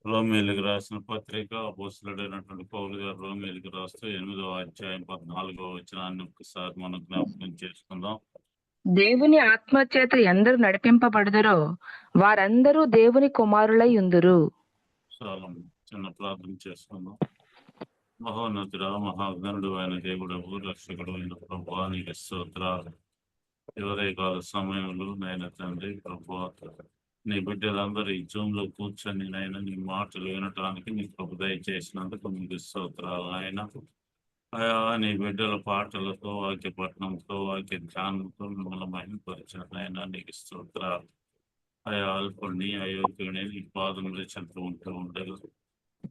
రోమీయులకు రాసిన పత్రిక అపోస్తలుడైనటువంటి పౌలు గారు రోమీయులకు రాస్తూ 8వ అధ్యాయం 14వ వచనాన్ని ఒక్కసారి మనం జ్ఞాపకం చేసుకుందాం. దేవుని ఆత్మచేత ఎందరు నడిపింపబడుదురో వారందరూ దేవుని కుమారులై ఉందురు. చాలా చిన్న ప్రార్థన చేసుకుందాం. మహోన్నతుడా, మహాగణుడు అయిన దేవుడవు, రక్షకుడు అయిన ప్రభువా, నీకు స్తోత్రాలు. ఎవరే కాల సమయంలో నైనా తండ్రి ప్రభువా, నీ బిడ్డలందరూ ఈ జూమ్లో కూర్చొని నైనా నీ మాటలు వినటానికి నీ ప్రభు దయచేసినందుకు మీకు స్తోత్రాలు. ఆయన అయా నీ బిడ్డల పాటలతో, వాక్య పట్టణంతో, వాక్య ధ్యానంతో మిమ్మల్ని మహిమపరిచారు. ఆయన నీకు స్తోత్రాలు. అయా అల్పుడిని, అయోగ్యుని నీ పాదములు చెంత ఉంటూ ఉండగా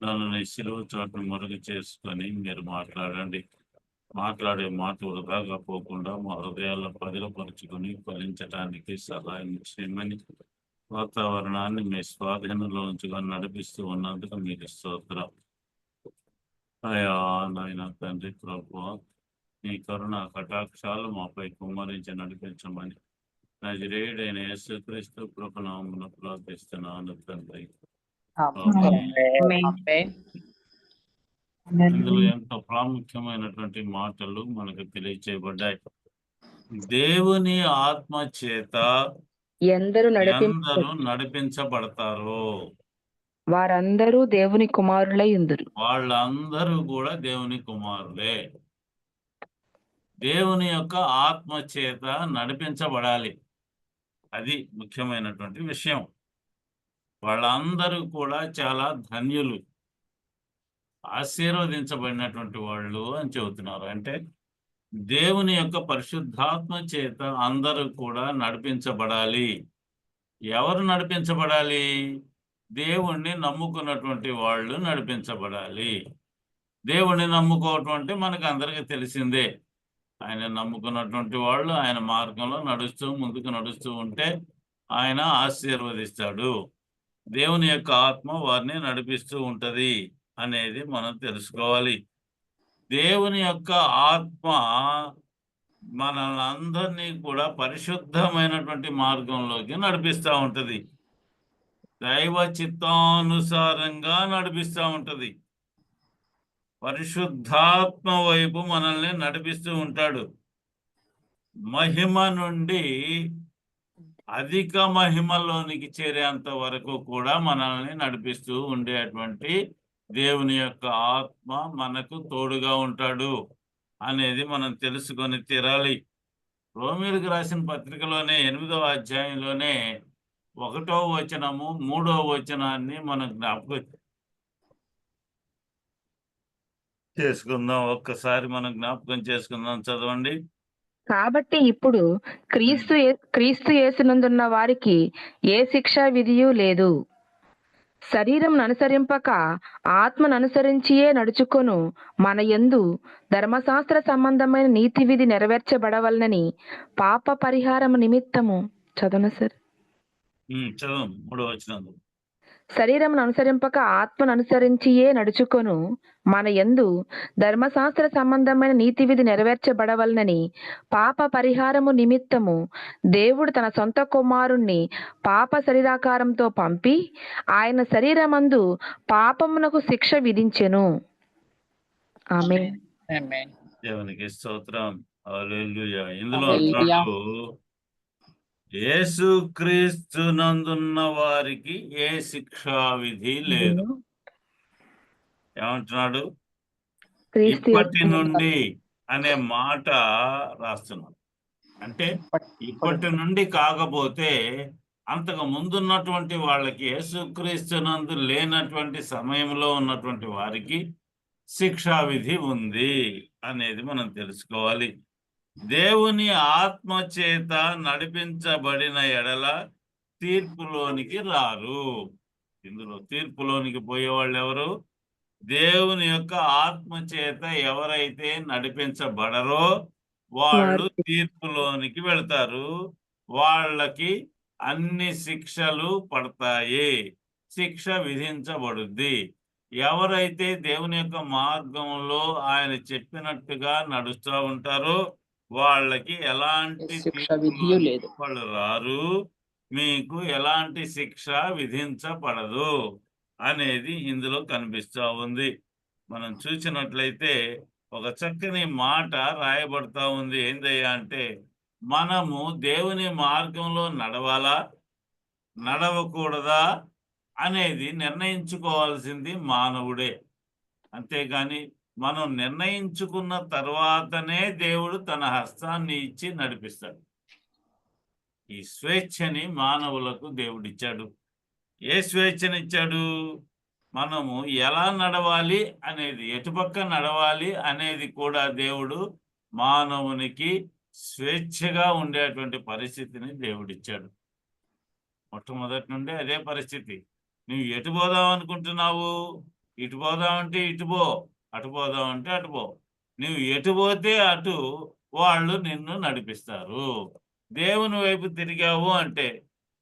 నన్ను నీ సిలువ చాటును మరుగు చేసుకొని మీరు మాట్లాడండి. మాట్లాడే మాట వృధాగా పోకుండా మా హృదయాల్లో పదిలపరుచుకొని ఫలించడానికి సహాయం చేయమని వాతావరణాన్ని మీ స్వాధీనంలో ఉంచుగా నడిపిస్తూ ఉన్నందుకు మీకు స్తోత్రం. అయా నాయన తండ్రి ప్రభువా, నీ కరుణ కటాక్షాలు మాపై కుమ్మరించి నడిపించమని నజరేయుడైన యేసుక్రీస్తు కృపనామమున ప్రార్థిస్తున్నాను తండ్రి. ఇందులో ఎంతో ప్రాముఖ్యమైనటువంటి మాటలు మనకు తెలియచేయబడ్డాయి. దేవుని ఆత్మ చేత ఎందరు నడిపించబడతారో వారందరూ దేవుని కుమారులై ఉందురు. వాళ్ళందరూ కూడా దేవుని కుమారులే. దేవుని యొక్క ఆత్మ చేత నడిపించబడాలి. అది ముఖ్యమైనటువంటి విషయం. వాళ్ళందరూ కూడా చాలా ధన్యులు, ఆశీర్వదించబడినటువంటి వాళ్ళు అని చెబుతున్నారు. అంటే దేవుని యొక్క పరిశుద్ధాత్మ చేత అందరూ కూడా నడిపించబడాలి. ఎవరు నడిపించబడాలి? దేవుణ్ణి నమ్ముకున్నటువంటి వాళ్ళు నడిపించబడాలి. దేవుణ్ణి నమ్ముకోవటం అంటే మనకు అందరికీ తెలిసిందే. ఆయన నమ్ముకున్నటువంటి వాళ్ళు ఆయన మార్గంలో ముందుకు నడుస్తూ ఉంటే ఆయన ఆశీర్వదిస్తాడు. దేవుని యొక్క ఆత్మ వారిని నడిపిస్తూ ఉంటది అనేది మనం తెలుసుకోవాలి. దేవుని యొక్క ఆత్మ మనల్ని అందరినీ కూడా పరిశుద్ధమైనటువంటి మార్గంలోకి నడిపిస్తూ ఉంటది. దైవ చిత్తానుసారంగా నడిపిస్తూ ఉంటది. పరిశుద్ధాత్మ వైపు మనల్ని నడిపిస్తూ ఉంటాడు. మహిమ నుండి అధిక మహిమలోనికి చేరేంత వరకు కూడా మనల్ని నడిపిస్తూ ఉండేటువంటి దేవుని యొక్క ఆత్మ మనకు తోడుగా ఉంటాడు అనేది మనం తెలుసుకొని తీరాలి. రోమీయులకు రాసిన పత్రికలోనే 8వ అధ్యాయంలోనే 1వ వచనము 3వ వచనాన్ని మనం జ్ఞాపకం చేసుకుందాం. ఒక్కసారి మనం జ్ఞాపకం చేసుకుందాం. చదవండి. కాబట్టి ఇప్పుడు క్రీస్తు యేసునందున్న వారికి ఏ శిక్షా విధియు లేదు. శరీరం అనుసరింపక ఆత్మను అనుసరించియే నడుచుకొను మన యందు ధర్మశాస్త్ర సంబంధమైన నీతి విధి నెరవేర్చబడవలనని పాప పరిహారం నిమిత్తము చదవను సార్. చదవం 3వ వచనం. శరీరమును అనుసరింపక ఆత్మను అనుసరించియే నడుచుకొను మన యందు ధర్మశాస్త్ర సంబంధమైన నీతి విధి నెరవేర్చబడవలనని పాప పరిహారము నిమిత్తము దేవుడు తన సొంత కుమారుణ్ణి పాప శరీరాకారంతో పంపి ఆయన శరీరమందు పాపమునకు శిక్ష విధించెను. ఆమేన్. దేవునికి స్తోత్రం. హల్లెలూయా. ఇందులో యేసుక్రీస్తు నందున్న వారికి ఏ శిక్షా విధి లేదు. ఏమంటున్నాడు? ఇప్పటి నుండి అనే మాట రాస్తున్నాడు. అంటే ఇప్పటి నుండి కాకపోతే అంతకు ముందున్నటువంటి వాళ్ళకి, యేసుక్రీస్తు నందు లేనటువంటి సమయంలో ఉన్నటువంటి వారికి శిక్షా విధి ఉంది అనేది మనం తెలుసుకోవాలి. దేవుని ఆత్మ చేత నడిపించబడిన ఎడల తీర్పులోనికి రారు. ఇందులో తీర్పులోనికి పోయేవాళ్ళు ఎవరు? దేవుని యొక్క ఆత్మ చేత ఎవరైతే నడిపించబడరో వాళ్ళు తీర్పులోనికి వెళ్తారు. వాళ్ళకి అన్ని శిక్షలు పడతాయి, శిక్ష విధించబడుద్ది. ఎవరైతే దేవుని యొక్క మార్గంలో ఆయన చెప్పినట్టుగా నడుస్తూ ఉంటారో వాళ్ళకి ఎలాంటి శిక్ష విధి లేదు. వాళ్ళు రారు, మీకు ఎలాంటి శిక్ష విధించబడదు. అనేది ఇందులో కనిపిస్తూ ఉంది. మనం చూసినట్లయితే ఒక చక్కని మాట రాయబడతా ఉంది. ఏందయ్యా అంటే, మనము దేవుని మార్గంలో నడవాలా, నడవకూడదా అనేది నిర్ణయించుకోవాల్సింది మానవుడే. అంతేగాని మనం నిర్ణయించుకున్న తర్వాతనే దేవుడు తన హస్తాన్ని ఇచ్చి నడిపిస్తాడు. ఈ స్వేచ్ఛని మానవులకు దేవుడిచ్చాడు. ఏ స్వేచ్ఛనిచ్చాడు? మనము ఎలా నడవాలి అనేది, ఎటుపక్క నడవాలి అనేది కూడా దేవుడు మానవునికి స్వేచ్ఛగా ఉండేటువంటి పరిస్థితిని దేవుడిచ్చాడు. మొట్టమొదటి నుండే అదే పరిస్థితి. నువ్వు ఎటు పోదాం అనుకుంటున్నావు? ఇటు పోదామంటే ఇటు పో, అటు పోదామంటే అటు పో. నువ్వు ఎటు పోతే అటు వాళ్ళు నిన్ను నడిపిస్తారు. దేవుని వైపు తిరిగావు అంటే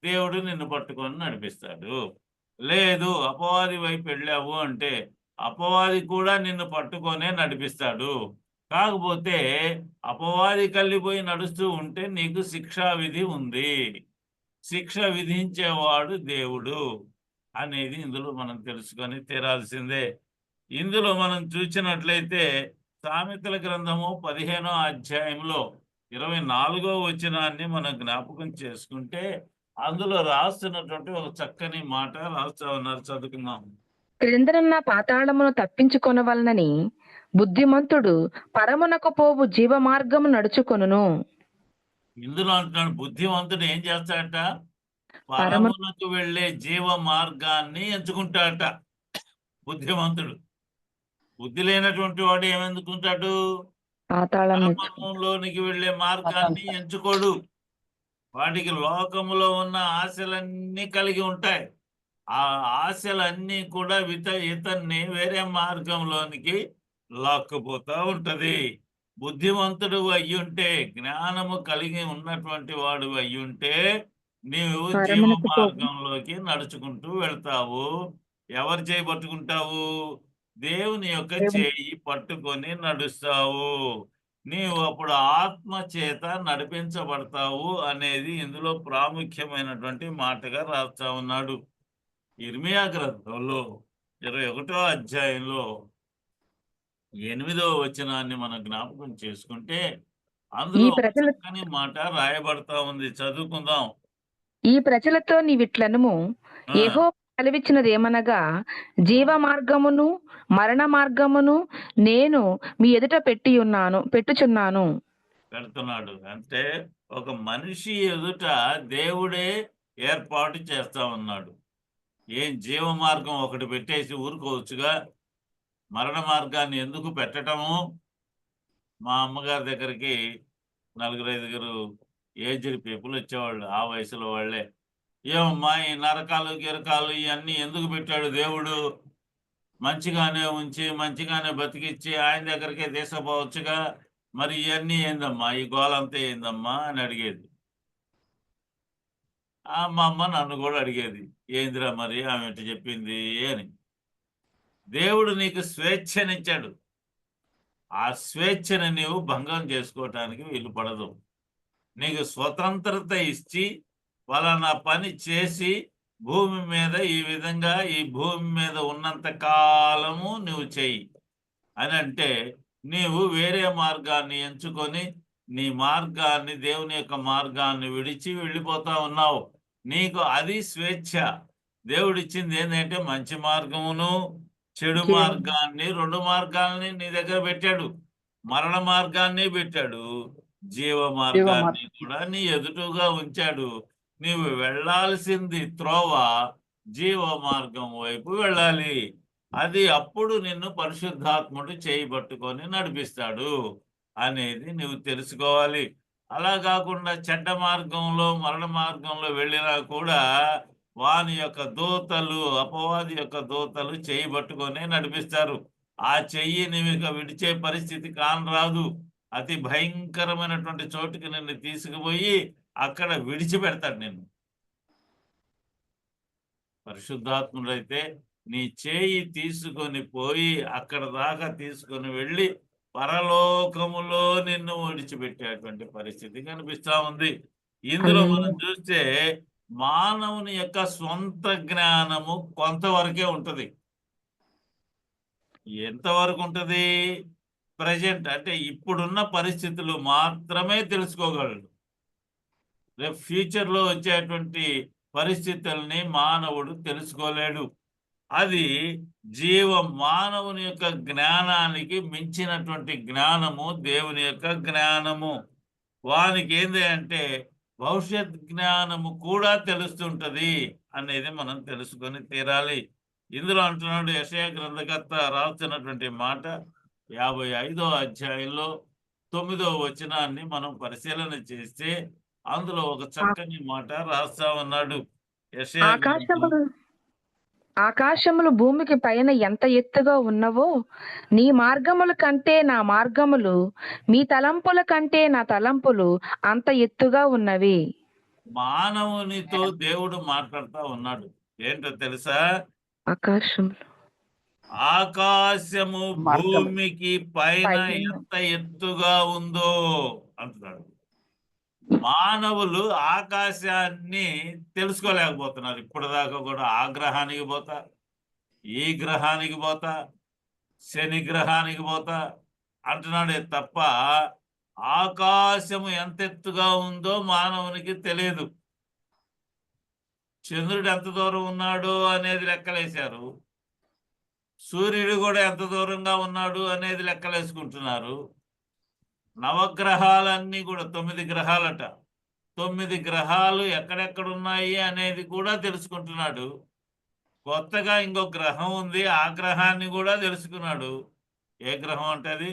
దేవుడు నిన్ను పట్టుకొని నడిపిస్తాడు. లేదు అపవాది వైపు వెళ్ళావు అంటే అపవాది కూడా నిన్ను పట్టుకొనే నడిపిస్తాడు. కాకపోతే అపవాది కళ్ళిపోయి నడుస్తూ ఉంటే నీకు శిక్షా విధి ఉంది. శిక్ష విధించేవాడు దేవుడు అనేది ఇందులో మనం తెలుసుకొని తీరాల్సిందే. ఇందులో మనం చూసినట్లయితే సామెతల గ్రంథము 15వ అధ్యాయంలో 24వ వచనాన్ని మనం జ్ఞాపకం చేసుకుంటే అందులో రాస్తున్నటువంటి ఒక చక్కని మాట రాస్తా ఉన్నారు. చదువుకుందాం. క్రిందనున్న పాతాళమును తప్పించుకొనవలనని బుద్ధిమంతుడు పరమునకు పోవు జీవ మార్గము నడుచుకొనును. ఇందులో అంటున్నాడు, బుద్ధిమంతుడు ఏం చేస్తాడట? పరము పరమునకు వెళ్ళే జీవ మార్గాన్ని ఎంచుకుంటాడట బుద్ధిమంతుడు. బుద్ధి లేనటువంటి వాడు ఏమెందుకుంటాడు? పాతాళం పరమలోనికి వెళ్ళే మార్గాన్ని ఎంచుకోడు. వాడికి లోకములో ఉన్న ఆశలన్నీ కలిగి ఉంటాయి. ఆ ఆశలన్నీ కూడా ఇతన్ని వేరే మార్గంలోనికి లాక్కుపోతా ఉంటది. బుద్ధిమంతుడు అయ్యుంటే, జ్ఞానము కలిగి ఉన్నటువంటి వాడు అయ్యుంటే నీవు జీవ పరమునకు పోవు మార్గంలోకి నడుచుకుంటూ వెళ్తావు. ఎవరు చేయి పట్టుకుంటావు? దేవుని యొక్క చేయి పట్టుకొని నడుస్తావు. నీవు అప్పుడు ఆత్మ చేత నడిపించబడతావు అనేది ఇందులో ప్రాముఖ్యమైనటువంటి మాటగా రాస్తా ఉన్నాడు. ఇర్మియా గ్రంథంలో 21వ అధ్యాయంలో 8వ వచనాన్ని మనం జ్ఞాపకం చేసుకుంటే అందులో ఒక చక్కని మాట రాయబడతా ఉంది. చదువుకుందాం. ఈ ప్రజలతో నీవిట్లనుము, ఆ, యెహోవా సెలవిచ్చినదేమనగా, జీవ మార్గమును మరణ మార్గమును నేను మీ ఎదుట పెట్టుచున్నాను. పెడుతున్నాడు. అంటే ఒక మనిషి ఎదుట దేవుడే ఏర్పాటు చేస్తా ఉన్నాడు. ఏం జీవ మార్గం ఒకటి పెట్టేసి ఊరుకోవచ్చుగా? మరణ మార్గాన్ని ఎందుకు పెట్టటము? మా అమ్మగారి దగ్గరికి 4-5 ఏజ్డ్ పీపుల్ వచ్చేవాళ్ళు, ఆ వయసులో వాళ్ళే. ఏమమ్మా ఈ నరకాలు గిరకాలు ఇవన్నీ ఎందుకు పెట్టాడు దేవుడు? మంచిగానే ఉంచి మంచిగానే బతికిచ్చి ఆయన దగ్గరికే తీసుకుపోవచ్చుగా, మరి ఇవన్నీ ఏందమ్మా, ఈ గోలంతా ఏందమ్మా అని అడిగేది. మా అమ్మ నన్ను కూడా అడిగేది, ఏందిరా మరి ఆమె ఎట్ట చెప్పింది అని. దేవుడు నీకు స్వేచ్ఛనిచ్చాడు. ఆ స్వేచ్ఛని నీవు భంగం చేసుకోవటానికి వీలు పడదు. నీకు స్వతంత్రత ఇచ్చి పలానా పని చేసి భూమి మీద ఈ విధంగా ఈ భూమి మీద ఉన్నంత కాలము నువ్వు చెయ్యి అని అంటే నీవు వేరే మార్గాన్ని ఎంచుకొని నీ మార్గాన్ని, దేవుని యొక్క మార్గాన్ని విడిచి వెళ్ళిపోతా ఉన్నావు. నీకు అది స్వేచ్ఛ. దేవుడిచ్చింది ఏంటంటే మంచి మార్గమును చెడు మార్గాన్ని, 2 మార్గాల్ని నీ దగ్గర పెట్టాడు. మరణ మార్గాన్ని పెట్టాడు, జీవ మార్గాన్ని కూడా నీ ఎదుటుగా ఉంచాడు. నీవు వెళ్ళాల్సింది త్రోవ జీవ మార్గం వైపు వెళ్ళాలి. అది అప్పుడు నిన్ను పరిశుద్ధాత్ముడు చేయి పట్టుకొని నడిపిస్తాడు అనేది నువ్వు తెలుసుకోవాలి. అలా కాకుండా చెడ్డ మార్గంలో, మరణ మార్గంలో వెళ్ళినా కూడా వాని యొక్క దూతలు, అపవాది యొక్క దూతలు చేయి పట్టుకొని నడిపిస్తారు. ఆ చెయ్యి నువ్వు ఇక విడిచే పరిస్థితి కానరాదు. అతి భయంకరమైనటువంటి చోటుకి నిన్ను తీసుకుపోయి అక్కడ విడిచిపెడతాడు నిన్ను. పరిశుద్ధాత్ముడైతే నీ చేయి తీసుకొని పోయి అక్కడ దాకా తీసుకొని వెళ్ళి పరలోకములో నిన్ను విడిచిపెట్టేటువంటి పరిస్థితి కనిపిస్తా ఉంది. ఇందులో మనం చూస్తే మానవుని యొక్క సొంత జ్ఞానము కొంతవరకే ఉంటది. ఎంతవరకు ఉంటది? ప్రజెంట్ అంటే ఇప్పుడున్న పరిస్థితులు మాత్రమే తెలుసుకోగలడు. రేపు ఫ్యూచర్లో వచ్చేటువంటి పరిస్థితుల్ని మానవుడు తెలుసుకోలేడు. అది మానవుని యొక్క జ్ఞానానికి మించినటువంటి జ్ఞానము దేవుని యొక్క జ్ఞానము. వానికి ఏంది అంటే భవిష్యత్ జ్ఞానము కూడా తెలుస్తుంటది అనేది మనం తెలుసుకొని తీరాలి. ఇందులో అంటున్నాడు యెషయా గ్రంథకర్త రాస్తున్నటువంటి మాట 55వ అధ్యాయంలో 9వ వచనాన్ని మనం పరిశీలన చేస్తే అందులో ఒక చక్కని మాట రాస్తా ఉన్నాడు. యెషయా గ్రంథం ఆకాశములు భూమికి పైన ఎంత ఎత్తుగా ఉన్నవో నీ మార్గముల కంటే నా మార్గములు, మీ తలంపుల కంటే నా తలంపులు అంత ఎత్తుగా ఉన్నవి. మానవునితో దేవుడు మాట్లాడుతూ ఉన్నాడు. ఏంటో తెలుసా? ఆకాశము భూమికి పైన ఎంత ఎత్తుగా ఉందో అంటున్నాడు. మానవులు ఆకాశాన్ని తెలుసుకోలేకపోతున్నారు. ఇప్పటిదాకా కూడా ఆ గ్రహానికి పోతా, ఈ గ్రహానికి పోతా, శని గ్రహానికి పోతా అంటున్నాడే తప్ప ఆకాశము ఎంత ఎత్తుగా ఉందో మానవునికి తెలియదు. చంద్రుడు ఎంత దూరం ఉన్నాడు అనేది లెక్కలేశారు. సూర్యుడు కూడా ఎంత దూరంగా ఉన్నాడు అనేది లెక్కలేసుకుంటున్నారు. నవగ్రహాలన్నీ కూడా 9 గ్రహాలట. 9 గ్రహాలు ఎక్కడెక్కడ ఉన్నాయి అనేది కూడా తెలుసుకుంటున్నాడు. కొత్తగా ఇంకో గ్రహం ఉంది, ఆ గ్రహాన్ని కూడా తెలుసుకున్నాడు. ఏ గ్రహం అంటే అది?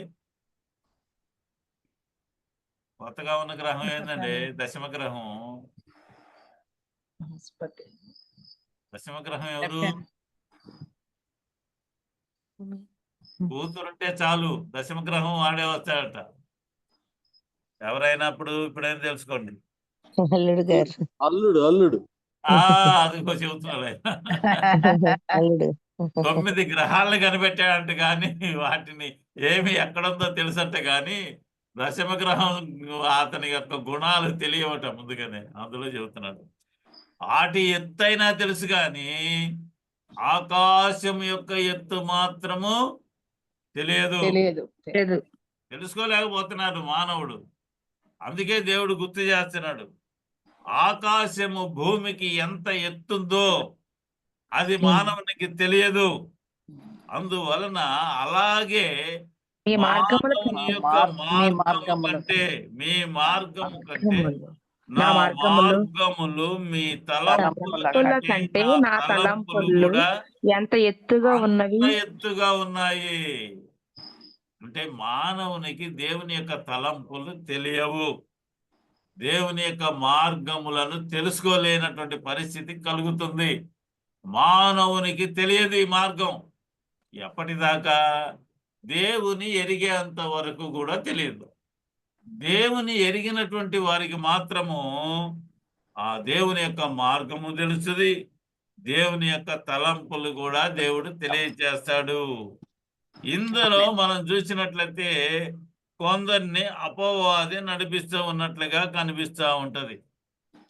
కొత్తగా ఉన్న గ్రహం ఏంటండి? దశమ గ్రహం. దశమ గ్రహం ఎవరు? కూతురుంటే చాలు దశమ గ్రహం వాడే వస్తాడట. ఎవరైనా ఇప్పుడేం తెలుసుకోండి. అల్లుడు గారు. అల్లుడు అది చెబుతున్నాడు. 9 గ్రహాలను కనిపెట్టాడంట, కానీ వాటిని ఏమి ఎక్కడుందో తెలుసంట, కానీ దశమ గ్రహం అతని యొక్క గుణాలు తెలియవట ముందుగానే అందులో చెబుతున్నాడు. వాటి ఎత్తైనా తెలుసు కానీ ఆకాశం యొక్క ఎత్తు మాత్రము తెలియదు. తెలుసుకోలేకపోతున్నాడు మానవుడు. అందుకే దేవుడు గుర్తు చేస్తున్నాడు, ఆకాశము భూమికి ఎంత ఎత్తుందో అది మానవునికి తెలియదు. అందువలన అలాగే మానవుని యొక్క మార్గము కంటే నా మార్గములు మీ తలంపుల కంటే నా తలంపులు కూడా ఎంత ఎత్తుగా ఉన్నాయి. అంటే మానవునికి దేవుని యొక్క తలంపులు తెలియవు. దేవుని యొక్క మార్గములను తెలుసుకోలేనటువంటి పరిస్థితి కలుగుతుంది. మానవునికి తెలియదు ఈ మార్గం. ఎప్పటిదాకా? దేవుని ఎరిగేంత వరకు కూడా తెలియదు. దేవుని ఎరిగినటువంటి వారికి మాత్రము ఆ దేవుని యొక్క మార్గము తెలుస్తుంది. దేవుని యొక్క తలంపులు కూడా దేవుడు తెలియజేస్తాడు. ఇందులో మనం చూసినట్లయితే కొందరిని అపవాది నడిపిస్తూ ఉన్నట్లుగా కనిపిస్తూ ఉంటది.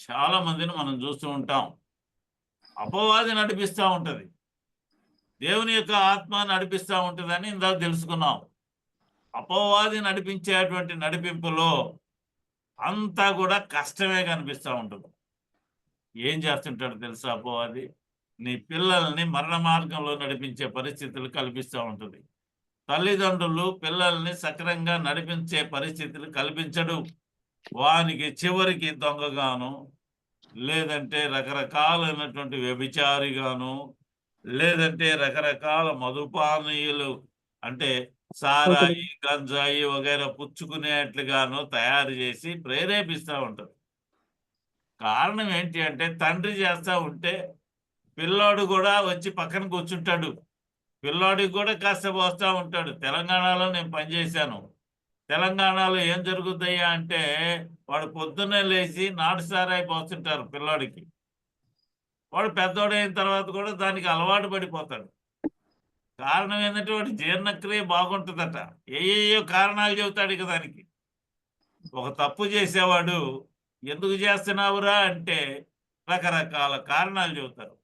చాలా మందిని మనం చూస్తూ ఉంటాం. అపవాది నడిపిస్తూ ఉంటది, దేవుని యొక్క ఆత్మ నడిపిస్తూ ఉంటుందని ఇందాక తెలుసుకున్నాం. అపవాది నడిపించేటువంటి నడిపింపులో అంతా కూడా కష్టమే కనిపిస్తూ ఉంటుంది. ఏం చేస్తుంటాడు తెలుసా అపవాది? నీ పిల్లల్ని మరణ మార్గంలో నడిపించే పరిస్థితులు కల్పిస్తూ ఉంటుంది. తల్లిదండ్రులు పిల్లల్ని సక్రంగా నడిపించే పరిస్థితులు కల్పించడు. వానికి చివరికి దొంగగాను, లేదంటే రకరకాలైనటువంటి వ్యభిచారిగాను, లేదంటే రకరకాల మధుపానీయులు అంటే సారాయి, గంజాయి వగైరా పుచ్చుకునేట్లుగాను తయారు చేసి ప్రేరేపిస్తూ ఉంటారు. కారణం ఏంటి అంటే తండ్రి చేస్తూ ఉంటే పిల్లోడు కూడా వచ్చి పక్కన కూర్చుంటాడు. పిల్లోడికి కూడా కాస్త పోస్తూ ఉంటాడు. తెలంగాణలో నేను పనిచేశాను. తెలంగాణలో ఏం జరుగుతాయా అంటే వాడు పొద్దున్నే లేచి నాటు సారాయి పోస్తుంటారు పిల్లోడికి. వాడు పెద్దోడైన తర్వాత కూడా దానికి అలవాటు పడిపోతాడు. కారణం ఏంటంటే వాడి జీర్ణక్రియ బాగుంటుందట. ఏయో కారణాలు చెబుతాడు ఇక దానికి. ఒక తప్పు చేసేవాడు ఎందుకు చేస్తున్నావురా అంటే రకరకాల కారణాలు చెబుతారు.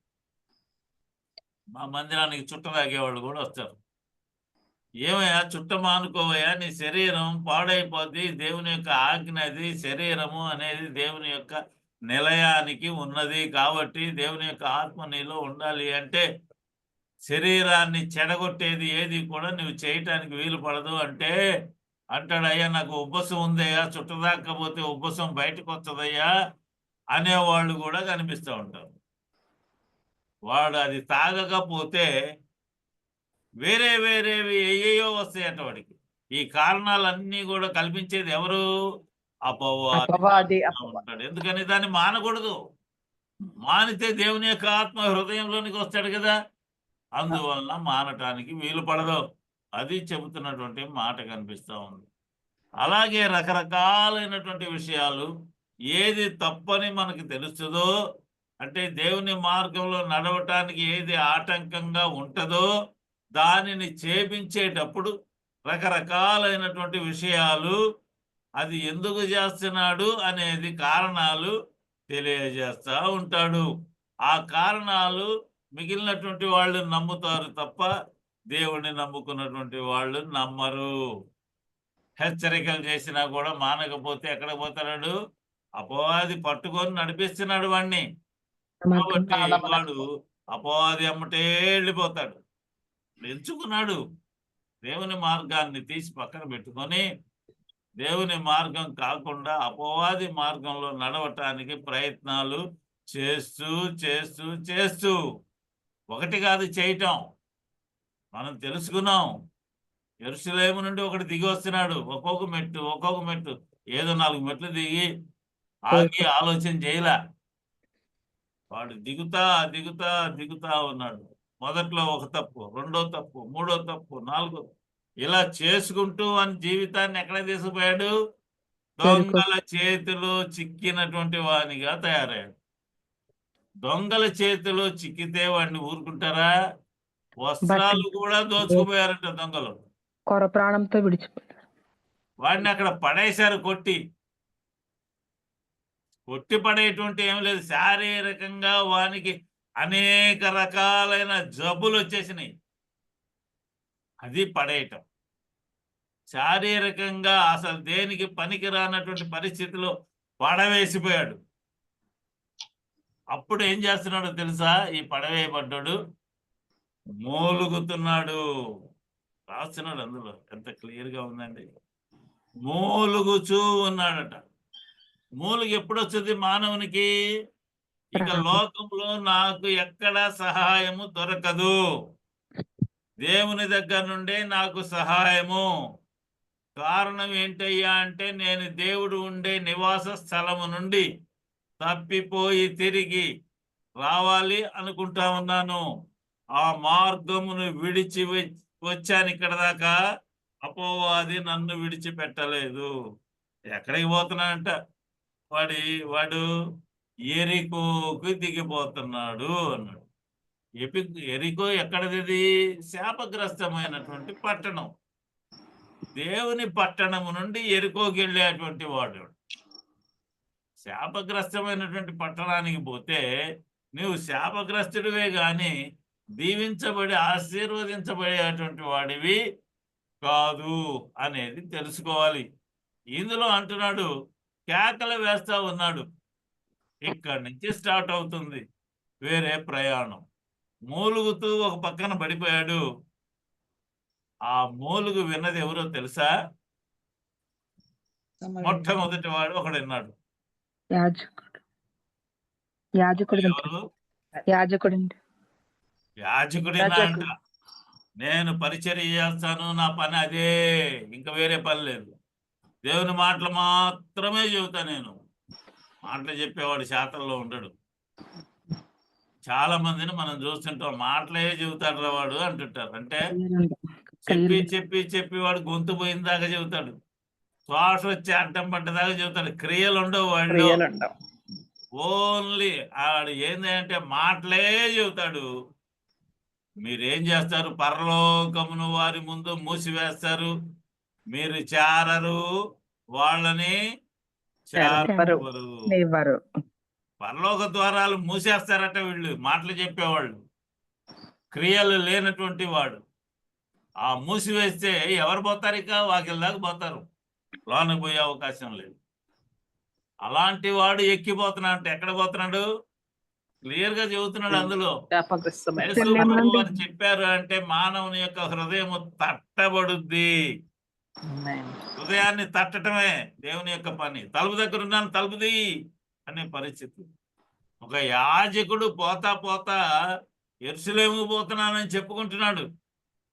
మా మందిరానికి చుట్ట తాగేవాళ్ళు కూడా వస్తారు. ఏమయ్యా చుట్ట మానుకోవయ్యా, నీ శరీరం పాడైపోద్ది, దేవుని యొక్క ఆజ్ఞ అది, శరీరము అనేది దేవుని యొక్క నిలయానికి ఉన్నది కాబట్టి దేవుని యొక్క ఆత్మ నీలో ఉండాలి అంటే శరీరాన్ని చెడగొట్టేది ఏది కూడా నువ్వు చేయటానికి వీలు పడదు అంటే అంటాడయ్యా, నాకు ఉబ్బసం ఉందయ్యా, చుట్టదాకపోతే ఉబ్బసం బయటకు వస్తుందయ్యా అనేవాళ్ళు కూడా కనిపిస్తూ ఉంటారు. వాడు అది తాగకపోతే వేరే వేరేవి ఏయో వస్తాయట వాడికి. ఈ కారణాలన్నీ కూడా కల్పించేది ఎవరు? అపవాది ఉంటాడు. ఎందుకని దాన్ని మానకూడదు. మానితే దేవుని యొక్క ఆత్మ హృదయంలోనికి వస్తాడు కదా, అందువలన మానటానికి వీలు పడదు. అది చెబుతున్నటువంటి మాట కనిపిస్తూ ఉంది. అలాగే రకరకాలైనటువంటి విషయాలు, ఏది తప్పని మనకి తెలుస్తుందో అంటే దేవుని మార్గంలో నడవటానికి ఏది ఆటంకంగా ఉంటుందో దానిని చేపించేటప్పుడు రకరకాలైనటువంటి విషయాలు, అది ఎందుకు చేస్తున్నాడు అనేది కారణాలు తెలియజేస్తూ ఉంటాడు. ఆ కారణాలు మిగిలినటువంటి వాళ్ళు నమ్ముతారు తప్ప దేవుణ్ణి నమ్ముకున్నటువంటి వాళ్ళు నమ్మరు. హెచ్చరికలు చేసినా కూడా మానకపోతే ఎక్కడ పోతాడు? అపవాది పట్టుకొని నడిపిస్తున్నాడు వాడిని. కాబట్టి వాడు అపవాది అమ్మటే వెళ్ళిపోతాడు. ఎంచుకున్నాడు దేవుని మార్గాన్ని తీసి పక్కన పెట్టుకొని దేవుని మార్గం కాకుండా అపవాది మార్గంలో నడవటానికి ప్రయత్నాలు చేస్తూ చేస్తూ చేస్తూ ఒకటి కాదు చేయటం. మనం తెలుసుకున్నాం, యెరూషలేము నుండి ఒకటి దిగి వస్తున్నాడు, ఒక్కొక్క మెట్టు ఏదో 4 మెట్లు దిగి ఆగి ఆలోచన చేయలే. వాడు దిగుతా దిగుతా దిగుతా ఉన్నాడు. మొదట్లో ఒక తప్పు, రెండో తప్పు, మూడో తప్పు, నాలుగో, ఇలా చేసుకుంటూ అని జీవితాన్ని ఎక్కడ తీసుకుపోయాడు? దొంగల చేతిలో చిక్కినటువంటి వానిగా తయారయ్యాడు. దొంగల చేతిలో చిక్కితే వాడిని ఊరుకుంటారా? వస్త్రాలు కూడా దోచుకుపోయారంట దొంగలు. కొర ప్రాణంతో విడిచిపోయారు. వాడిని అక్కడ పడేశారు, కొట్టి పడేటువంటి ఏం లేదు. శారీరకంగా వానికి అనేక రకాలైన జబ్బులు వచ్చేసినాయి. అది పడేయటం. శారీరకంగా అసలు దేనికి పనికి రానటువంటి పరిస్థితిలో పడవేసిపోయాడు. అప్పుడు ఏం చేస్తున్నాడో తెలుసా? ఈ పడవేయబడ్డాడు మూలుగుతున్నాడు. రాస్తున్నాడు అందులో, ఎంత క్లియర్గా ఉందండి. మూలుగుచూ ఉన్నాడట. మూలుగు ఎప్పుడు వచ్చింది మానవునికి? ఇక లోకంలో నాకు ఎక్కడ సహాయము దొరకదు, దేవుని దగ్గర నుండే నాకు సహాయము. కారణం ఏంటయ్యా అంటే నేను దేవుడు ఉండే నివాస స్థలము నుండి తప్పిపోయి తిరిగి రావాలి అనుకుంటా ఉన్నాను. ఆ మార్గమును విడిచి వచ్చాను ఇక్కడ దాకా. అపవాది నన్ను విడిచిపెట్టలేదు. ఎక్కడికి పోతున్నానంట? వాడు ఎరికోకు దిగిపోతున్నాడు అన్నాడు. ఎరికో ఎక్కడది? శాపగ్రస్తమైనటువంటి పట్టణం. దేవుని పట్టణము నుండి ఎరికోకి వెళ్ళేటువంటి వాడు. శాపగ్రస్తమైనటువంటి పట్టణానికి పోతే నువ్వు శాపగ్రస్తుడివే గాని దీవించబడి ఆశీర్వదించబడేటువంటి వాడివి కాదు అనేది తెలుసుకోవాలి. ఇందులో అంటున్నాడు, కేకలు వేస్తా ఉన్నాడు. ఇక్కడి నుంచి స్టార్ట్ అవుతుంది వేరే ప్రయాణం. మూలుగుతూ ఒక పక్కన పడిపోయాడు. ఆ మూలుగు విన్నది ఎవరో తెలుసా? మొట్టమొదటి వాడు ఒకడు విన్నాడు. యాజకుడినా అంట. నేను పరిచర్య చేస్తాను, నా పని అదే, ఇంకా వేరే పని లేదు, దేవుని మాటలు మాత్రమే చెబుతా. నేను మాటలు చెప్పేవాడు శాతంలో ఉండడు. చాలా మందిని మనం చూస్తుంటాం, మాటలే చెబుతాడు రా వాడు అంటుంటారు. అంటే చెప్పి చెప్పి చెప్పి వాడు గొంతు పోయిన దాకా చెబుతాడు, శ్వాస వచ్చి అడ్డం పడ్డదాకా చెబుతాడు. క్రియలు ఉండవు వాళ్ళు. ఓన్లీ ఆడు ఏంది అంటే మాటలే చెబుతాడు. మీరేం చేస్తారు? పరలోకమును వారి ముందు మూసివేస్తారు, మీరు చేరరు, వాళ్ళని చేరరు. పరలోక ద్వారాలు మూసేస్తారట వీళ్ళు, మాటలు చెప్పేవాళ్ళు. క్రియలు లేనటువంటి వాడు ఆ మూసివేస్తే ఎవరు పోతారు? ఇక వాకిల దాకా పోతారు, లోనకు పోయే అవకాశం లేదు. అలాంటి వాడు ఎక్కిపోతున్నాడు. ఎక్కడ పోతున్నాడు? క్లియర్ గా చెబుతున్నాడు అందులో. యేసు ప్రభు వారు చెప్పారు అంటే మానవుని యొక్క హృదయం తట్టబడుద్ది. హృదయాన్ని తట్టటమే దేవుని యొక్క పని. తలుపు దగ్గర ఉన్నాను, తలుపుది అనే పరిస్థితి. ఒక యాజకుడు పోతా పోతా యెరూషలేముకు పోతున్నానని చెప్పుకుంటున్నాడు,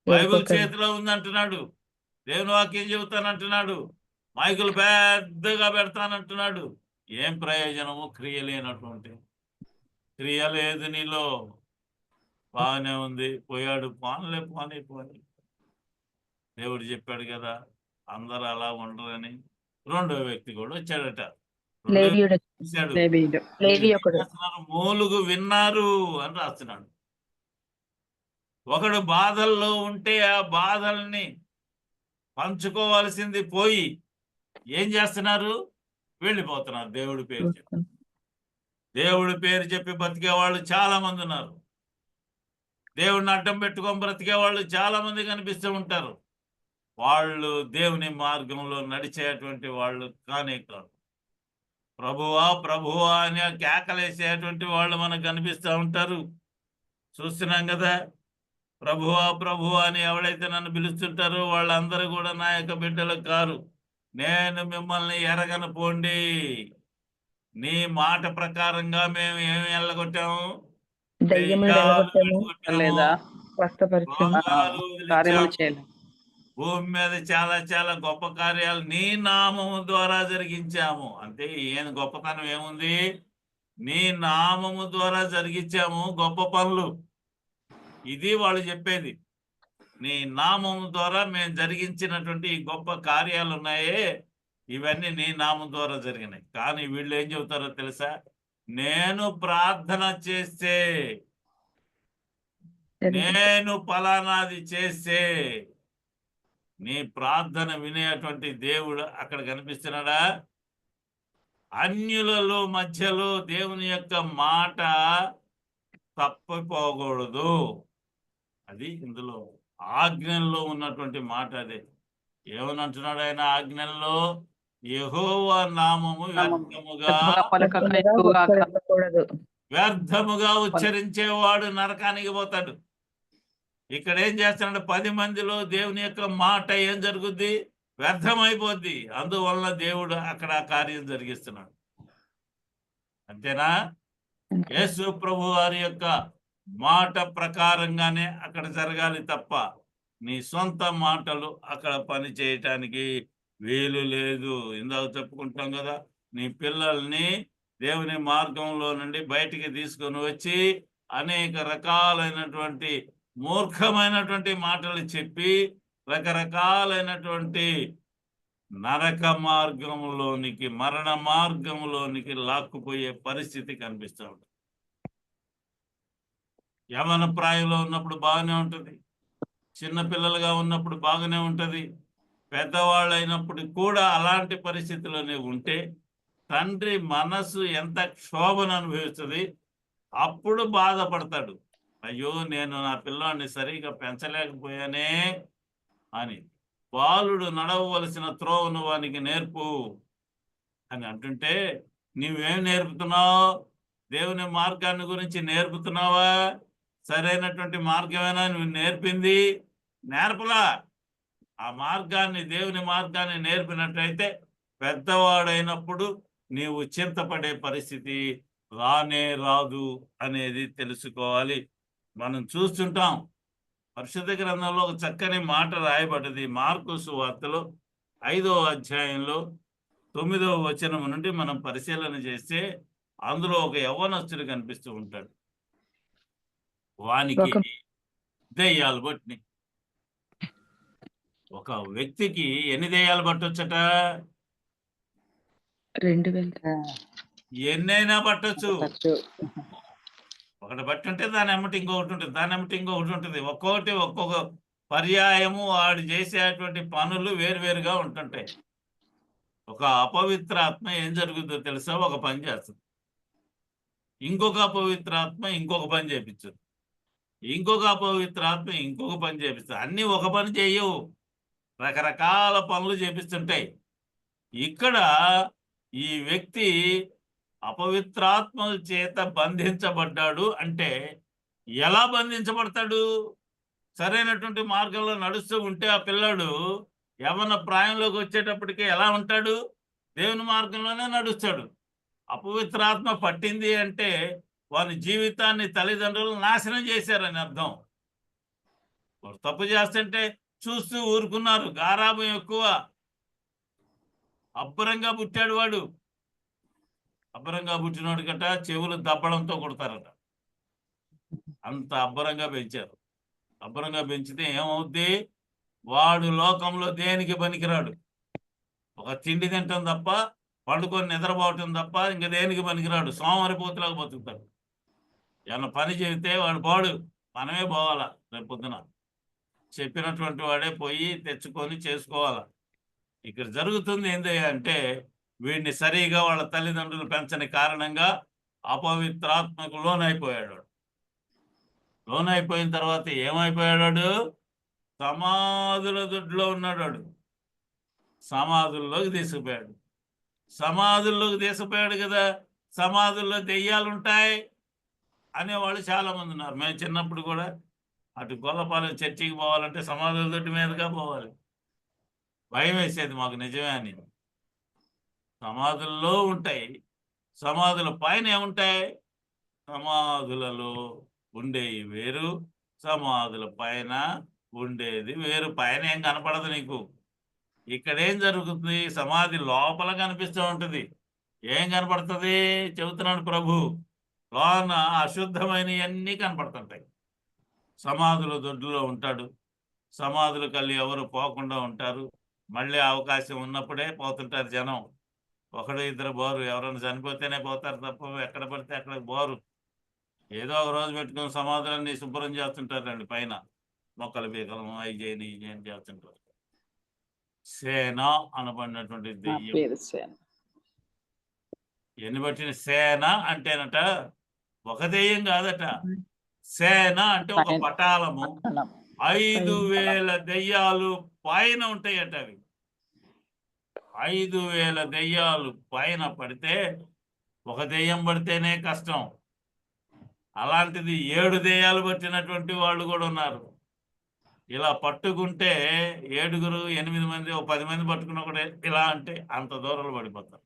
బైబిల్ చేతిలో ఉందంటున్నాడు, దేవుని వాక్యం చెబుతానంటున్నాడు, మైకులు పెద్దగా పెడతానంటున్నాడు. ఏం ప్రయోజనము? క్రియ లేనటువంటి. క్రియ లేదు నీలో. బాగానే ఉంది, పోయాడు, పోన్లే, పోనీ పోనీ. దేవుడు చెప్పాడు కదా అందరూ అలా ఉండరని. రెండో వ్యక్తి కూడా వచ్చాడట. మూలుగు విన్నారు అని రాస్తున్నాడు. ఒకడు బాధల్లో ఉంటే ఆ బాధల్ని పంచుకోవాల్సింది పోయి ఏం చేస్తున్నారు? వెళ్ళిపోతున్నారు. దేవుడి పేరు చెప్పి, దేవుడి పేరు చెప్పి బ్రతికే వాళ్ళు చాలా మంది ఉన్నారు. దేవుడిని అడ్డం పెట్టుకొని బ్రతికే వాళ్ళు చాలా మంది కనిపిస్తూ ఉంటారు. వాళ్ళు దేవుని మార్గంలో నడిచేటువంటి వాళ్ళు కానే కాదు. ప్రభువా ప్రభువా అని కేకలేసేటువంటి వాళ్ళు మనకు కనిపిస్తూ ఉంటారు. చూస్తున్నాం కదా. ప్రభువా ప్రభువా అని ఎవడైతే నన్ను పిలుస్తుంటారో వాళ్ళందరూ కూడా నా యొక్క బిడ్డలు కారు. నేను మిమ్మల్ని ఎరగను పోండి. నీ మాట ప్రకారంగా మేము ఏమి వెళ్ళగొట్టాము? భూమి మీద చాలా చాలా గొప్ప కార్యాలు నీ నామము ద్వారా జరిగించాము. అంటే ఏం గొప్పతనం ఏముంది? నీ నామము ద్వారా జరిగించాము గొప్ప పనులు. ఇది వాళ్ళు చెప్పేది. నీ నామము ద్వారా మేము జరిగించినటువంటి ఈ గొప్ప కార్యాలు ఉన్నాయే, ఇవన్నీ నీ నామం ద్వారా జరిగినాయి. కానీ వీళ్ళు ఏం చెబుతారో తెలుసా? నేను ప్రార్థన చేస్తే, నేను ఫలానాది చేస్తే, నీ ప్రార్థన వినేటువంటి దేవుడు అక్కడ కనిపిస్తున్నాడా? అన్యులలో మధ్యలో దేవుని యొక్క మాట తప్పిపోకూడదు. అది ఇందులో ఆజ్ఞల్లో ఉన్నటువంటి మాట. అదే ఏమనంటున్నాడు ఆయన ఆజ్ఞల్లో? యెహోవా నామము వ్యర్థముగా ఉచ్చరించేవాడు నరకానికి పోతాడు. ఇక్కడ ఏం చేస్తున్నాడు? 10 మందిలో దేవుని యొక్క మాట ఏం జరుగుద్ది? వ్యర్థమైపోద్ది. అందువల్ల దేవుడు అక్కడ కార్యం జరిగిస్తున్నాడు. అంతేనా? యేసు ప్రభు వారి యొక్క మాట ప్రకారంగానే అక్కడ జరగాలి తప్ప నీ సొంత మాటలు అక్కడ పని చేయటానికి వీలు లేదు. ఇందాక చెప్పుకుంటాం కదా, నీ పిల్లల్ని దేవుని మార్గంలో నుండి బయటికి తీసుకొని వచ్చి అనేక రకాలైనటువంటి మూర్ఖమైనటువంటి మాటలు చెప్పి రకరకాలైనటువంటి నరక మార్గంలోనికి, మరణ మార్గంలోనికి లాక్కుపోయే పరిస్థితి కనిపిస్తూ ఉంటుంది. యవన ప్రాయంలో ఉన్నప్పుడు బాగానే ఉంటుంది, చిన్నపిల్లలుగా ఉన్నప్పుడు బాగానే ఉంటుంది, పెద్దవాళ్ళు అయినప్పుడు కూడా అలాంటి పరిస్థితుల్లోనే ఉంటే తండ్రి మనసు ఎంత క్షోభను అనుభవిస్తుంది. అప్పుడు బాధపడతాడు, అయ్యో నేను నా పిల్లాన్ని సరిగా పెంచలేకపోయానే అని. బాలుడు నడవవలసిన త్రోవను వానికి నేర్పు అని అంటుంటే నువ్వేం నేర్పుతున్నావు? దేవుని మార్గాన్ని గురించి నేర్పుతున్నావా? సరైనటువంటి మార్గమేనా నువ్వు నేర్పింది? నేర్పలా. ఆ మార్గాన్ని, దేవుని మార్గాన్ని నేర్పినట్టయితే పెద్దవాడైనప్పుడు నీవు చింతపడే పరిస్థితి రానే రాదు అనేది తెలుసుకోవాలి. మనం చూస్తుంటాం పరిశుద్ధ గ్రంథంలో ఒక చక్కని మాట రాయబడ్డది. మార్కు సువార్తలో 5వ అధ్యాయంలో 9వ వచనం నుండి మనం పరిశీలన చేస్తే అందులో ఒక యవ్వనస్తుడు కనిపిస్తూ ఉంటాడు. వానికి దెయ్యాలు పట్టినాయి. ఒక వ్యక్తికి ఎన్ని దెయ్యాలు పట్టొచ్చట? 2000. ఎన్నైనా పట్టొచ్చు. ఒకటి బట్టి ఉంటే దాని ఎమ్మటి ఇంకొకటి ఉంటుంది, దాని ఎమ్మటి ఇంకొకటి ఉంటుంది. ఒక్కొక్కటి ఒక్కొక్క పర్యాయము వాడు చేసేటువంటి పనులు వేరువేరుగా ఉంటుంటాయి. ఒక అపవిత్ర ఆత్మ ఏం జరుగుతుందో తెలుసా? ఒక పని చేస్తుంది. ఇంకొక అపవిత్రాత్మ ఇంకొక పని చేపించదు, ఇంకొక అపవిత్రాత్మ ఇంకొక పని చేపిస్తుంది. అన్నీ ఒక పని చేయవు, రకరకాల పనులు చేపిస్తుంటాయి. ఇక్కడ ఈ వ్యక్తి అపవిత్రాత్మల చేత బంధించబడ్డాడు అంటే ఎలా బంధించబడతాడు? సరైనటువంటి మార్గంలో నడుస్తూ ఉంటే ఆ పిల్లాడు యవ్వన ప్రాయంలోకి వచ్చేటప్పటికి ఎలా ఉంటాడు? దేవుని మార్గంలోనే నడుస్తాడు. అపవిత్రాత్మ పట్టింది అంటే వారి జీవితాన్ని తల్లిదండ్రులు నాశనం చేశారని అర్థం. వాడు తప్పు చేస్తుంటే చూస్తూ ఊరుకున్నారు, గారాబం ఎక్కువ. అబ్బరంగా పుట్టాడు వాడు. అబ్బరంగా పుట్టినోడు గట చెవులు దబ్బడంతో కొడతారట, అంత అబ్బరంగా పెంచారు. అబ్బరంగా పెంచితే ఏమవుద్ది? వాడు లోకంలో దేనికి పనికిరాడు. ఒక తిండి తింటాం తప్ప, పండుకొని నిద్రపోవటం తప్ప ఇంక దేనికి పనికిరాడు. సోమరిపోతులాగా బతుకుతాడు. ఏమన్నా పని చెబితే వాడు పోడు, మనమే పోవాలా. రేపు పొద్దున చెప్పినటువంటి వాడే పోయి తెచ్చుకొని చేసుకోవాలా. ఇక్కడ జరుగుతుంది ఏంటి అంటే, వీడిని సరిగా వాళ్ళ తల్లిదండ్రులు పెంచని కారణంగా అపవిత్రాత్మకు లోనైపోయాడు. లోనైపోయిన తర్వాత ఏమైపోయాడు? సమాధుల దొడ్లో ఉన్నాడు. సమాధుల్లోకి తీసుకుపోయాడు. సమాధుల్లోకి తీసుకుపోయాడు కదా, సమాధుల్లో దెయ్యాలు ఉంటాయి అనేవాళ్ళు చాలా మంది ఉన్నారు. మేము చిన్నప్పుడు కూడా అటు గొల్లపాలెం చర్చికి పోవాలంటే సమాధుల దొడ్డి మీదుగా పోవాలి. భయం వేసేది మాకు, నిజమే అని. సమాధుల్లో ఉంటాయి, సమాధుల పైన ఏముంటాయి? సమాధులలో ఉండేవి వేరు, సమాధుల పైన ఉండేది వేరు. పైన ఏం కనపడదు నీకు. ఇక్కడ ఏం జరుగుతుంది? సమాధి లోపల కనిపిస్తూ ఉంటుంది. ఏం కనపడుతుంది? చెబుతున్నాడు ప్రభు, లోన అశుద్ధమైనవన్నీ కనపడుతుంటాయి. సమాధుల దొడ్డులో ఉంటాడు. సమాధులు కల్లి ఎవరు పోకుండా ఉంటారు. మళ్ళీ అవకాశం ఉన్నప్పుడే పోతుంటారు జనం. ఒకడు ఇద్దరు బోరు, ఎవరైనా చనిపోతేనే పోతారు తప్ప ఎక్కడ పడితే అక్కడ బోరు. ఏదో ఒక రోజు పెట్టుకుని సమాధులన్నీ శుభ్రం చేస్తుంటారండి. పైన మొక్కలు పీకలం అవి చేయని ఇవి చేయని చేస్తుంటారు. సేన అనబడినటువంటి దెయ్యం. ఎన్ని బట్టిన సేన అంటేనట ఒక దెయ్యం కాదట. సేన అంటే ఒక పటాలము. 5,000 దెయ్యాలు పైన ఉంటాయట. అవి 5,000 దెయ్యాలు పైన పడితే ఒక దెయ్యం పడితేనే కష్టం. అలాంటిది 7 దెయ్యాలు పట్టినటువంటి వాళ్ళు కూడా ఉన్నారు. ఇలా పట్టుకుంటే 7, 8 మంది, 10 మంది పట్టుకున్న కూడా ఇలా అంటే అంత దూరాలు పడిపోతారు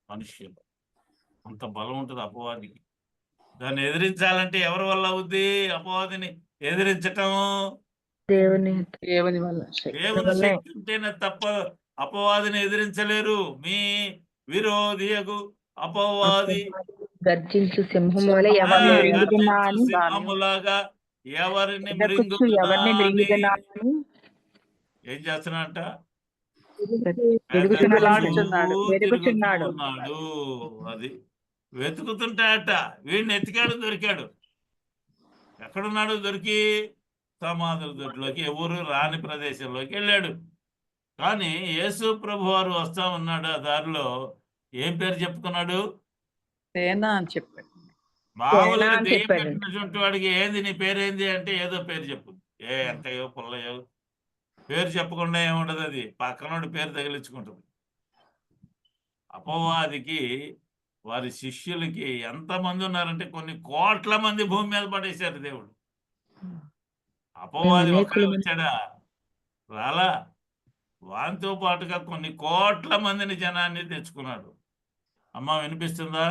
మనుష్యులు. అంత బలం ఉంటుంది అపవాదికి. దాన్ని ఎదిరించాలంటే ఎవరి వల్ల అవుద్ది? అపవాదిని ఎదిరించటం దేవుని శక్తి ఉంటేనే తప్ప అపవాదిని ఎదిరించలేరు. మీ విరోధియగు అపవాది గర్జించు సింహములాగా ఎవరిని మృంగుదునా ఏం చేస్తున్నాడంట? తిరుగుతున్నాడు. అది వెతుకుతుంటాడట. వీడిని ఎతికాడు, దొరికాడు. ఎక్కడున్నాడు? దొరికి సమాధుల దొడ్లోకి, ఎవరు రాని ప్రదేశంలోకి వెళ్ళాడు. కానీ యేసు ప్రభు వారు వస్తా ఉన్నాడు. ఆ దారిలో ఏం పేరు చెప్పుకున్నాడు? సేనా అని చెప్పాడు. మామూలుగా దెయ్యం పెట్టినటువంటి వాడికి ఏంది నీ పేరేంది అంటే ఏదో పేరు చెప్పు. ఎంతయో పుల్లయో పేరు చెప్పకుండా ఏముండదు. అది పక్కనోడి పేరు తగిలించుకుంటుంది. అపవాదికి వారి శిష్యులకి ఎంతమంది ఉన్నారంటే కొన్ని కోట్ల మంది భూమి మీద పడేశారు దేవుడు. అపవాది ఒక్కడే వచ్చాడా? రాలా. వానితో పాటుగా కొన్ని కోట్ల మందిని జనాన్ని తెచ్చుకున్నాడు. అమ్మ వినిపిస్తుందా?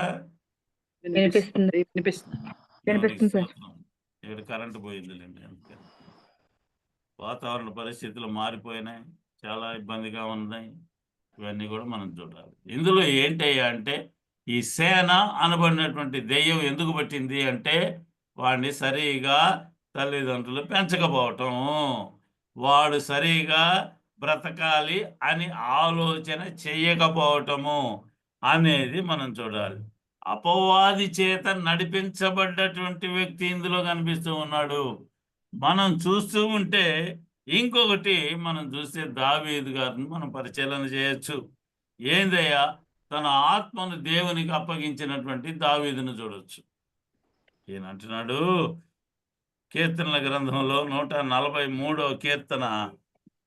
ఇక్కడ కరెంటు పోయిందిలేండి. అంతే. వాతావరణ పరిస్థితులు మారిపోయినాయి, చాలా ఇబ్బందిగా ఉన్నాయి. ఇవన్నీ కూడా మనం చూడాలి. ఇందులో ఏంటయ్యా అంటే, ఈ సేన అనబడినటువంటి దెయ్యం ఎందుకు పట్టింది అంటే, వాడిని సరిగా తల్లిదండ్రులు పెంచకపోవటం, వాడు సరిగా బ్రతకాలి అని ఆలోచన చెయ్యకపోవటము అనేది మనం చూడాలి. అపవాది చేత నడిపించబడ్డటువంటి వ్యక్తి ఇందులో కనిపిస్తూ ఉన్నాడు. మనం చూస్తూ ఉంటే ఇంకొకటి మనం చూస్తే దావీదు గారిని మనం పరిశీలన చేయొచ్చు. ఏందయ్యా తన ఆత్మను దేవునికి అప్పగించినటువంటి దావీదును చూడొచ్చు. ఈయన అంటున్నాడు కీర్తనల గ్రంథంలో 143వ కీర్తన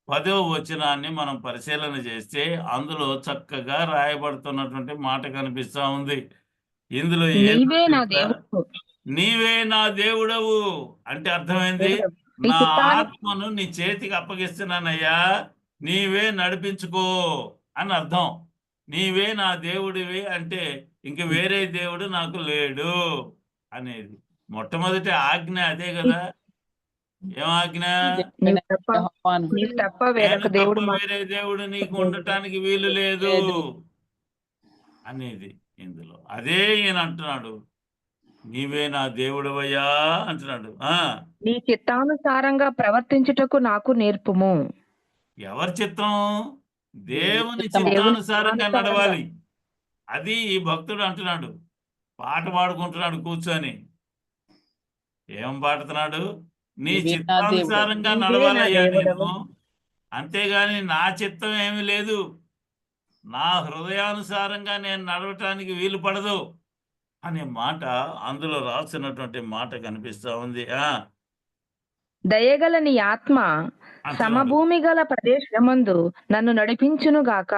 10వ వచనాన్ని మనం పరిశీలన చేస్తే అందులో చక్కగా రాయబడుతున్నటువంటి మాట కనిపిస్తా ఉంది. ఇందులో నీవే నా తెలుసా? దేవుడు, నీవే నా దేవుడవు అంటే అర్థమైంది, నీ నా చిత్తాను ఆత్మను నీ చేతికి అప్పగిస్తున్నానయ్యా, నీవే నడిపించుకో అని అర్థం. నీవే నా దేవుడివి అంటే ఇంక వేరే దేవుడు నాకు లేడు అనేది మొట్టమొదటి ఆజ్ఞ అదే కదా. ఏం ఆజ్ఞ? నీవు తప్ప యెహోవాను. నీవు తప్ప నేను వేరొక తప్ప దేవుడు వేరే దేవుడు నీకు ఉండటానికి వీలు లేదు లేదు. అనేది ఇందులో. అదే ఈయన అంటున్నాడు, నీవే నా దేవుడవయ్యా అంటున్నాడు. నీ చిత్తానుసారంగా ప్రవర్తించుటకు నాకు నేర్పుము. ఎవరి చిత్తం? దేవుని చిత్తము. చిత్తానుసారంగా దేవుని నడవాలి. అది ఈ భక్తుడు అంటున్నాడు. పాట పాడుకుంటున్నాడు కూర్చొని. ఏం పాడుతున్నాడు? నీ నీవే నా చిత్తానుసారంగా దేవుడవు. నడవాలయ్యా నీవే నా నేను, దేవుడవు. అంతేగాని నా చిత్తం ఏమీ లేదు, నా హృదయానుసారంగా నేను నడవటానికి వీలు పడదు అనే మాట అందులో రాసినటువంటి మాట కనిపిస్తా ఉంది. దయగల నీ ఆత్మ అంటున్నాడు సమభూమి గల ప్రదేశమందు నన్ను నడిపించును గాక.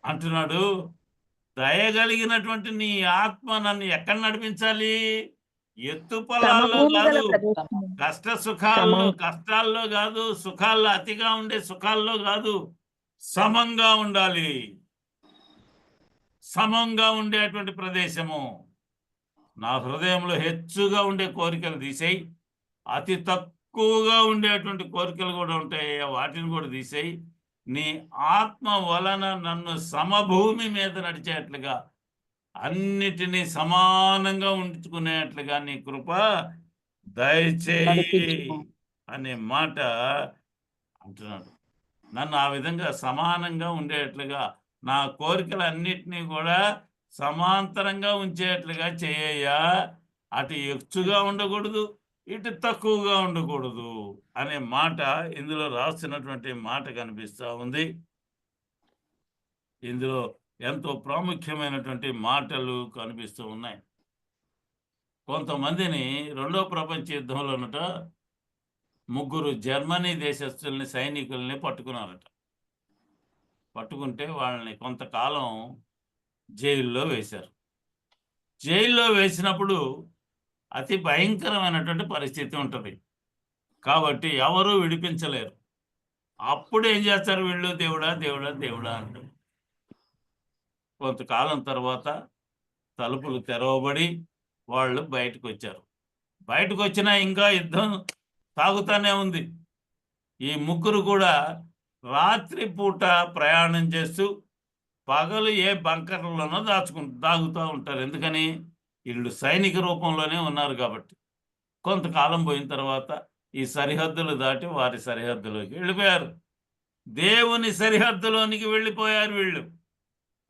అంటున్నాడు దయగలిగినటువంటి నీ ఆత్మ నన్ను ఎక్కడ నడిపించాలి? ఎత్తు పొలాల్లో సమభూమి గల కాదు, ప్రదేశం. కష్ట సుఖాల్లో, కష్టాల్లో కాదు, సుఖాల్లో అతిగా ఉండే సుఖాల్లో కాదు, సమంగా ఉండాలి. సమంగా ఉండేటువంటి ప్రదేశము. నా హృదయంలో హెచ్చుగా ఉండే కోరికలు తీసేయి, అతి తక్కువగా ఉండేటువంటి కోరికలు కూడా ఉంటాయి, వాటిని కూడా తీసేయి. నీ ఆత్మ వలన నన్ను సమభూమి మీద నడిచేట్లుగా, అన్నిటినీ సమానంగా ఉంచుకునేట్లుగా నీ కృప దయచేయి నడిపించుము. అనే మాట అంటున్నాడు. నన్ను ఆ విధంగా సమానంగా ఉండేట్లుగా, నా కోరికలన్నిటినీ కూడా సమాంతరంగా ఉంచేట్లుగా చేయయ్యా. అటు ఎక్కువగా ఉండకూడదు, ఇటు తక్కువగా ఉండకూడదు అనే మాట ఇందులో రాసినటువంటి మాట కనిపిస్తూ ఉంది. ఇందులో ఎంతో ప్రాముఖ్యమైనటువంటి మాటలు కనిపిస్తూ ఉన్నాయి. కొంతమందిని రెండో ప్రపంచ యుద్ధంలోనట 3 జర్మనీ దేశస్తుల్ని, సైనికుల్ని పట్టుకున్నారట. పట్టుకుంటే వాళ్ళని కొంతకాలం జైల్లో వేశారు. జైల్లో వేసినప్పుడు అతి భయంకరమైనటువంటి పరిస్థితి ఉంటుంది కాబట్టి ఎవరూ విడిపించలేరు. అప్పుడు ఏం చేస్తారు వీళ్ళు? దేవుడా దేవుడా దేవుడా అంటారు. కొంతకాలం తర్వాత తలుపులు తెరవబడి వాళ్ళు బయటకు వచ్చారు. బయటకు వచ్చినా ఇంకా యుద్ధం సాగుతూనే ఉంది. ఈ 3 కూడా రాత్రి పూట ప్రయాణం చేస్తూ పగలు ఏ బంకర్లలోనో దాగుతూ ఉంటారు. ఎందుకని? వీళ్ళు సైనిక రూపంలోనే ఉన్నారు కాబట్టి. కొంతకాలం పోయిన తర్వాత ఈ సరిహద్దులు దాటి వారి సరిహద్దులోకి వెళ్ళిపోయారు. దేవుని సరిహద్దులోనికి వెళ్ళిపోయారు వీళ్ళు.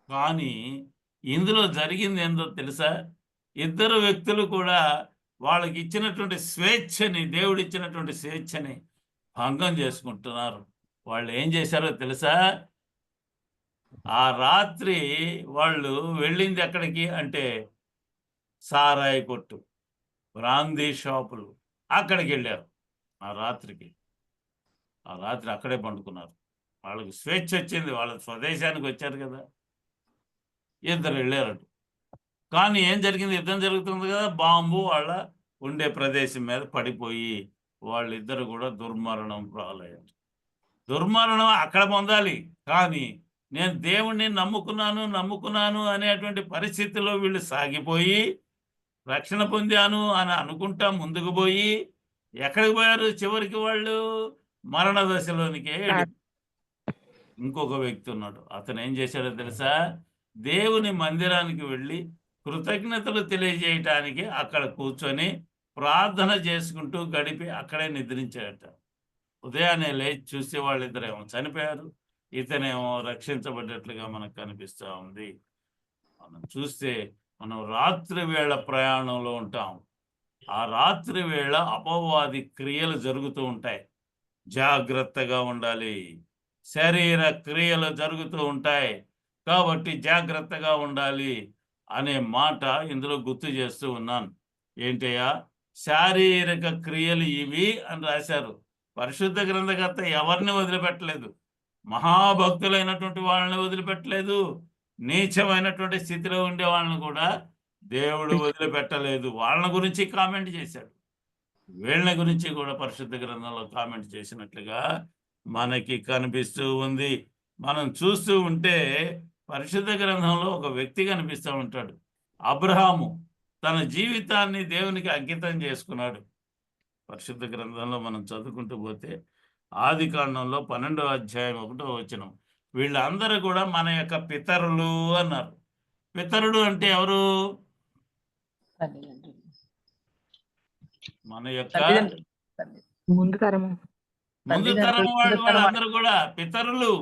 కానీ ఇందులో జరిగింది ఏందో తెలుసా? ఇద్దరు వ్యక్తులు కూడా వాళ్ళకి ఇచ్చినటువంటి స్వేచ్ఛని, దేవుడిచ్చినటువంటి స్వేచ్ఛని భంగం చేసుకుంటున్నారు. వాళ్ళు ఏం చేశారో తెలుసా? ఆ రాత్రి వాళ్ళు వెళ్ళింది ఎక్కడికి అంటే సారాయి కొట్టు, బ్రాందీ షాపులు, అక్కడికి వెళ్ళారు. ఆ రాత్రి అక్కడే పండుకున్నారు. వాళ్ళకి స్వేచ్ఛ వచ్చింది, వాళ్ళ స్వదేశానికి వచ్చారు కదా. ఇద్దరు వెళ్ళారట. కానీ ఏం జరిగింది? యుద్ధం జరుగుతుంది కదా, బాంబు వాళ్ళ ఉండే ప్రదేశం మీద పడిపోయి వాళ్ళిద్దరు కూడా దుర్మరణం పాలయ్యారు. దుర్మరణం అక్కడ పొందాలి, కానీ నేను దేవుణ్ణి నమ్ముకున్నాను అనేటువంటి పరిస్థితిలో వీళ్ళు సాగిపోయి రక్షణ పొందాను అని అనుకుంటా ముందుకు పోయి ఎక్కడికి పోయారు? చివరికి వాళ్ళు మరణ దశలోనికే ఇంకొక వ్యక్తి ఉన్నాడు. అతను ఏం చేశాడో తెలుసా? దేవుని మందిరానికి వెళ్ళి కృతజ్ఞతలు తెలియజేయటానికి అక్కడ కూర్చొని ప్రార్థన చేసుకుంటూ గడిపి అక్కడే నిద్రించాడట. ఉదయాన్నే లేచి చూస్తే వాళ్ళిద్దరేమో చనిపోయారు, ఇతనేమో రక్షించబడ్డట్లుగా మనకు కనిపిస్తూ ఉంది. మనం చూస్తే మనం రాత్రి వేళ ప్రయాణంలో ఉంటాం. ఆ రాత్రి వేళ అపవాది క్రియలు జరుగుతూ ఉంటాయి. జాగ్రత్తగా ఉండాలి. శరీర క్రియలు జరుగుతూ ఉంటాయి. కాబట్టి జాగ్రత్తగా ఉండాలి అనే మాట ఇందులో గుర్తు చేస్తూ ఉన్నాను. ఏంటయ్యా, శారీరక క్రియలు ఇవి అని రాశారు. పరిశుద్ధ గ్రంథకర్త ఎవరిని వదిలిపెట్టలేదు. మహాభక్తులైనటువంటి వాళ్ళని వదిలిపెట్టలేదు, నీచమైనటువంటి స్థితిలో ఉండే వాళ్ళని కూడా దేవుడు వదిలిపెట్టలేదు. వాళ్ళని గురించి కామెంట్ చేశాడు. వీళ్ళ గురించి కూడా పరిశుద్ధ గ్రంథంలో కామెంట్ చేసినట్లుగా మనకి కనిపిస్తూ ఉంది. మనం చూస్తూ ఉంటే పరిశుద్ధ గ్రంథంలో ఒక వ్యక్తి కనిపిస్తూ ఉంటాడు. అబ్రహాము తన జీవితాన్ని దేవునికి అంకితం చేసుకున్నాడు. పరిశుద్ధ గ్రంథంలో మనం చదువుకుంటూ పోతే ఆది కాండంలో 12వ అధ్యాయం 1వ వచనం, వీళ్ళందరూ కూడా మన యొక్క పితరులు అన్నారు. పితరుడు అంటే ఎవరు? తల్లిదండ్రులు. మన యొక్క తల్లిదండ్రులు. ముందు తరము. ముందు తరం వాళ్ళందరూ కూడా పితరులు.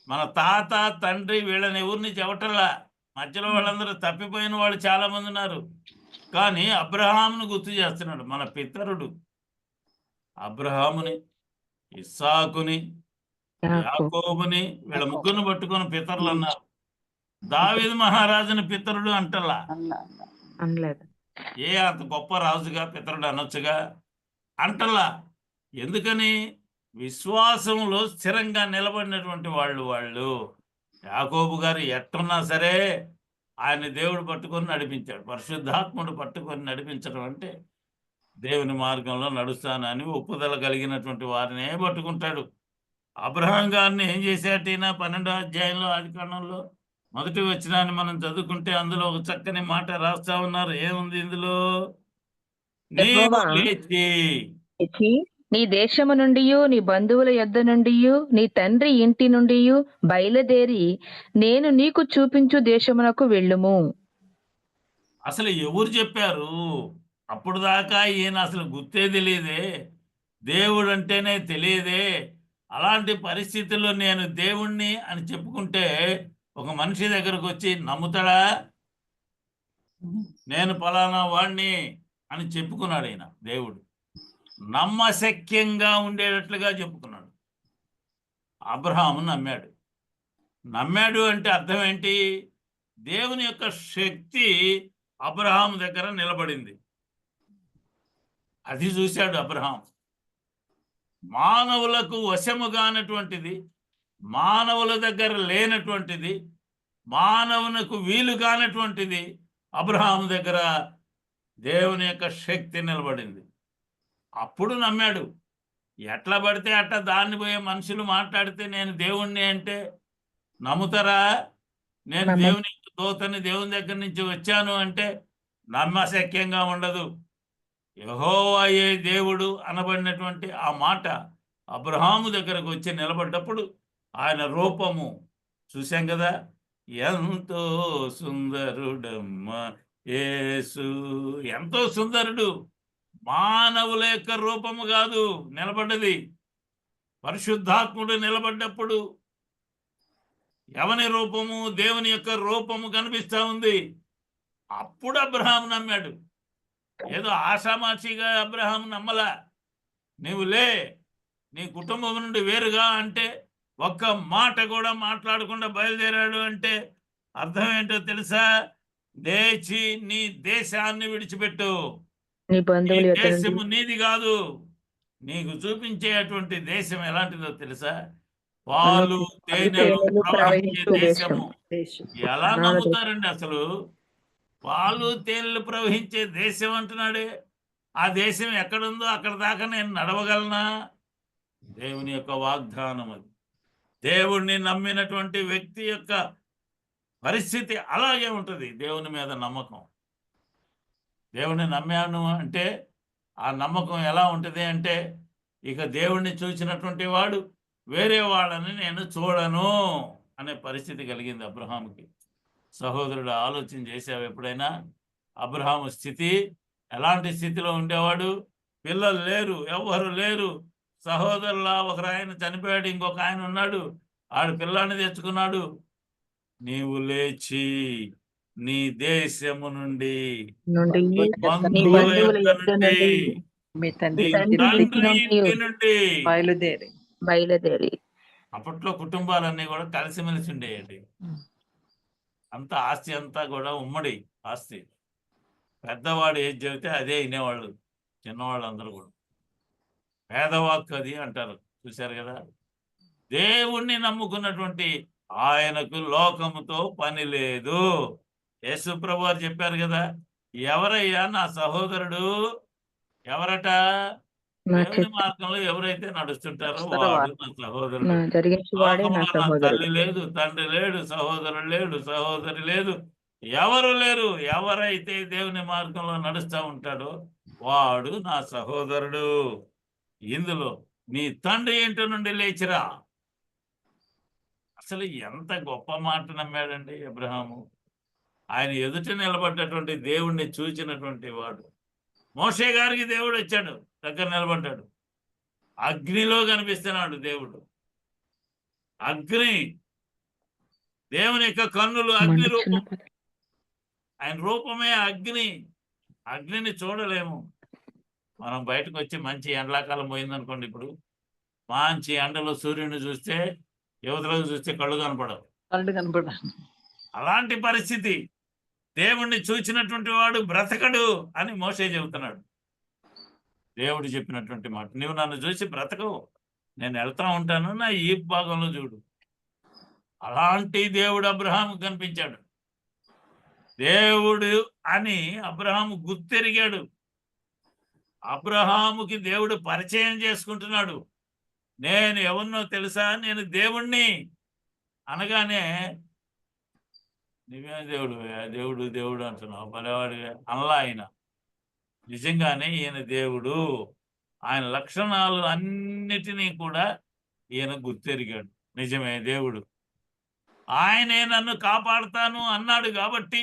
మన తాత తండ్రి వీళ్ళని ఎవరిని చెప్పటల్లా. మధ్యలో వాళ్ళందరూ తప్పిపోయిన వాళ్ళు చాలా మంది ఉన్నారు. కానీ అబ్రహామును గుర్తు చేస్తున్నాడు. మన పితరుడు అబ్రహాముని, ఇస్సాకుని, యాకోబుని, వీళ్ళ ముగ్గురిని పట్టుకొని పితరులు అన్నారు. దావీదు మహారాజుని పితరుడు అంటల్లా. అనలేదు. ఏ అంత గొప్ప రాజుగా పితరుడు అనొచ్చుగా? అంటల్లా. ఎందుకని? విశ్వాసంలో స్థిరంగా నిలబడినటువంటి వాళ్ళు. యాకోబు గారు ఎట్టున్నా సరే ఆయన దేవుడు పట్టుకొని నడిపించాడు. పరిశుద్ధాత్ముడు పట్టుకొని నడిపించడం అంటే దేవుని మార్గంలో నడుస్తానని ఒప్పుదల కలిగినటువంటి వారినే పట్టుకుంటాడు. అబ్రహాం గారిని ఏం చేశాట? 12వ అధ్యాయంలో ఆది కాండంలో మొదటి వచనాన్ని మనం చదువుకుంటే అందులో ఒక చక్కని మాట రాస్తా ఉన్నారు. ఏముంది ఇందులో? నీవు లేచి నీ దేశము నుండి, నీ బంధువుల యొద్ద నుండి, నీ తండ్రి ఇంటి నుండి బయలుదేరి నేను నీకు చూపించు దేశమునకు వెళ్ళుము. అసలు ఎవరు చెప్పారు? అప్పుడు దాకా ఈయన అసలు గుర్తే తెలియదే, దేవుడు అంటేనే తెలియదే. అలాంటి పరిస్థితుల్లో నేను దేవుణ్ణి అని చెప్పుకుంటే ఒక మనిషి దగ్గరకు వచ్చి నమ్ముతాడా? నేను ఫలానా వాణ్ణి అని చెప్పుకున్నాడు ఆయన. దేవుడు నమ్మశక్యంగా ఉండేటట్లుగా చెప్పుకున్నాడు. అబ్రహాము నమ్మాడు అంటే అర్థం ఏంటి? దేవుని యొక్క శక్తి అబ్రహాము దగ్గర నిలబడింది. అది చూశాడు అబ్రహాం. మానవులకు వశముగానటువంటిది, మానవుల దగ్గర లేనటువంటిది, మానవునకు వీలుగానటువంటిది అబ్రహాము దగ్గర దేవుని యొక్క శక్తి నిలబడింది. అప్పుడు నమ్మాడు. ఎట్లా పడితే అట్లా దాన్ని పోయే మనుషులు మాట్లాడితే నేను దేవుణ్ణి అంటే నమ్ముతారా? నేను దేవుని దూతని, దేవుని దగ్గర నుంచి వచ్చాను అంటే నమ్మశక్యంగా ఉండదు. యెహోవాయే దేవుడు అనబడినటువంటి ఆ మాట అబ్రహాము దగ్గరకు వచ్చి నిలబడ్డప్పుడు ఆయన రూపము చూశాం కదా. ఎంతో సుందరుడమ్మ యేసు, ఎంతో సుందరుడు. మానవుల యొక్క రూపము కాదు నిలబడ్డది, పరిశుద్ధాత్ముడు నిలబడ్డప్పుడు ఎవని రూపము? దేవుని యొక్క రూపము కనిపిస్తా ఉంది. అప్పుడు అబ్రహాము నమ్మాడు. ఏదో ఆషామాషిగా అబ్రహాం నమ్మలా. నీవు లే, నీ కుటుంబం నుండి వేరుగా అంటే ఒక్క మాట కూడా మాట్లాడకుండా బయలుదేరాడు అంటే అర్థం ఏంటో తెలుసా? లేచి నీ దేశాన్ని విడిచిపెట్టు. నీ దేశము నీది కాదు. నీకు చూపించేటువంటి దేశం ఎలాంటిదో తెలుసా? పాలు తేనెలు ప్రవహించే దేశము. ఎలా నమ్ముతారండి అసలు? పాలు తేనెలు ప్రవహించే దేశం అంటున్నాడే. ఆ దేశం ఎక్కడుందో అక్కడ దాకా నేను నడవగలనా? దేవుని యొక్క వాగ్దానం అది. దేవుణ్ణి నమ్మినటువంటి వ్యక్తి యొక్క పరిస్థితి అలాగే ఉంటుంది. దేవుని మీద నమ్మకం. దేవుణ్ణి నమ్మాను అంటే ఆ నమ్మకం ఎలా ఉంటుంది అంటే, ఇక దేవుణ్ణి చూసినటువంటి వాడు వేరే వాళ్ళని నేను చూడను అనే పరిస్థితి కలిగింది అబ్రహాముకి. సహోదరుడు ఆలోచన చేసావు ఎప్పుడైనా? అబ్రహాము స్థితి ఎలాంటి స్థితిలో ఉండేవాడు? పిల్లలు లేరు, ఎవ్వరు లేరు. సహోదరులా ఒకరు ఆయన చనిపోయాడు, ఇంకొక ఆయన ఉన్నాడు. ఆడు పిల్లాన్ని తెచ్చుకున్నాడు. నీవు లేచి నీ దేశము నుండి, బంధువుల యొద్ద నుండి, మీ నీ తండ్రి తండ్రి ఇంటి నుండి బయలుదేరి బయలుదేరి అప్పట్లో కుటుంబాలన్నీ కూడా కలిసిమెలిసి ఉండేయండి. అంత ఆస్తి అంతా కూడా ఉమ్మడి ఆస్తి. పెద్దవాడు ఏది చెబితే అదే వినేవాళ్ళు చిన్నవాళ్ళందరూ కూడా. పేదవాక్కు అది అంటారు, చూశారు కదా. దేవుణ్ణి నమ్ముకున్నటువంటి ఆయనకు లోకముతో పని లేదు. యేసు ప్రభు వారు చెప్పారు కదా, ఎవరయ్యా నా సహోదరుడు? ఎవరట? నా దేవుని చిత్తం మార్గంలో ఎవరైతే నడుస్తుంటారో నడుస్తారో వాడు వాడు. నా సహోదరుడు. జరిగించువాడే నా లోకంలో నా సహోదరుడు. తల్లి లేదు, తండ్రి లేడు, సహోదరుడు లేడు, సహోదరి లేదు, ఎవరు లేరు. ఎవరైతే దేవుని మార్గంలో నడుస్తూ ఉంటాడో వాడు నా సహోదరుడు. ఇందులో నీ తండ్రి ఇంటి నుండి లేచిరా. అసలు ఎంత గొప్ప మాట నమ్మాడండి అబ్రహాము. ఆయన ఎదుట నిలబడ్డటువంటి దేవుణ్ణి చూచినటువంటి వాడు. మోషే గారికి దేవుడు వచ్చాడు, దగ్గర నిలబడ్డాడు. అగ్నిలో కనిపిస్తున్నాడు దేవుడు. అగ్ని, దేవుని యొక్క కన్నులు అగ్ని రూపం. ఆయన రూపమే అగ్ని. అగ్నిని చూడలేము. మనం బయటకు వచ్చి మంచి ఎండాకాలం పోయిందనుకోండి, ఇప్పుడు మంచి ఎండలో సూర్యుని చూస్తే యువతలకు చూస్తే కళ్ళు కనపడవు. కళ్ళు కనపడ. అలాంటి పరిస్థితి. దేవుణ్ణి చూచినటువంటి వాడు బ్రతకడు అని మోషే చెబుతున్నాడు. దేవుడు చెప్పినటువంటి మాట, నువ్వు నన్ను చూసి బ్రతకవు, నేను వెళ్తా ఉంటాను, నా ఈ భాగంలో చూడు. అలాంటి దేవుడు అబ్రహాము కనిపించాడు. దేవుడు అని అబ్రహాము గుర్తెరిగాడు. అబ్రహాముకి దేవుడు పరిచయం చేసుకుంటున్నాడు. నేను ఎవరినో తెలుసా, నేను దేవుణ్ణి అనగానే నువ్వే దేవుడు దేవుడు దేవుడు అంటున్నావు, భలేవాడు అనలా. ఆయన నిజంగానే ఈయన దేవుడు. ఆయన లక్షణాలు అన్నిటినీ కూడా ఈయన గుర్తెరిగాడు. నిజమే, దేవుడు. ఆయనే నన్ను కాపాడుతాను అన్నాడు కాబట్టి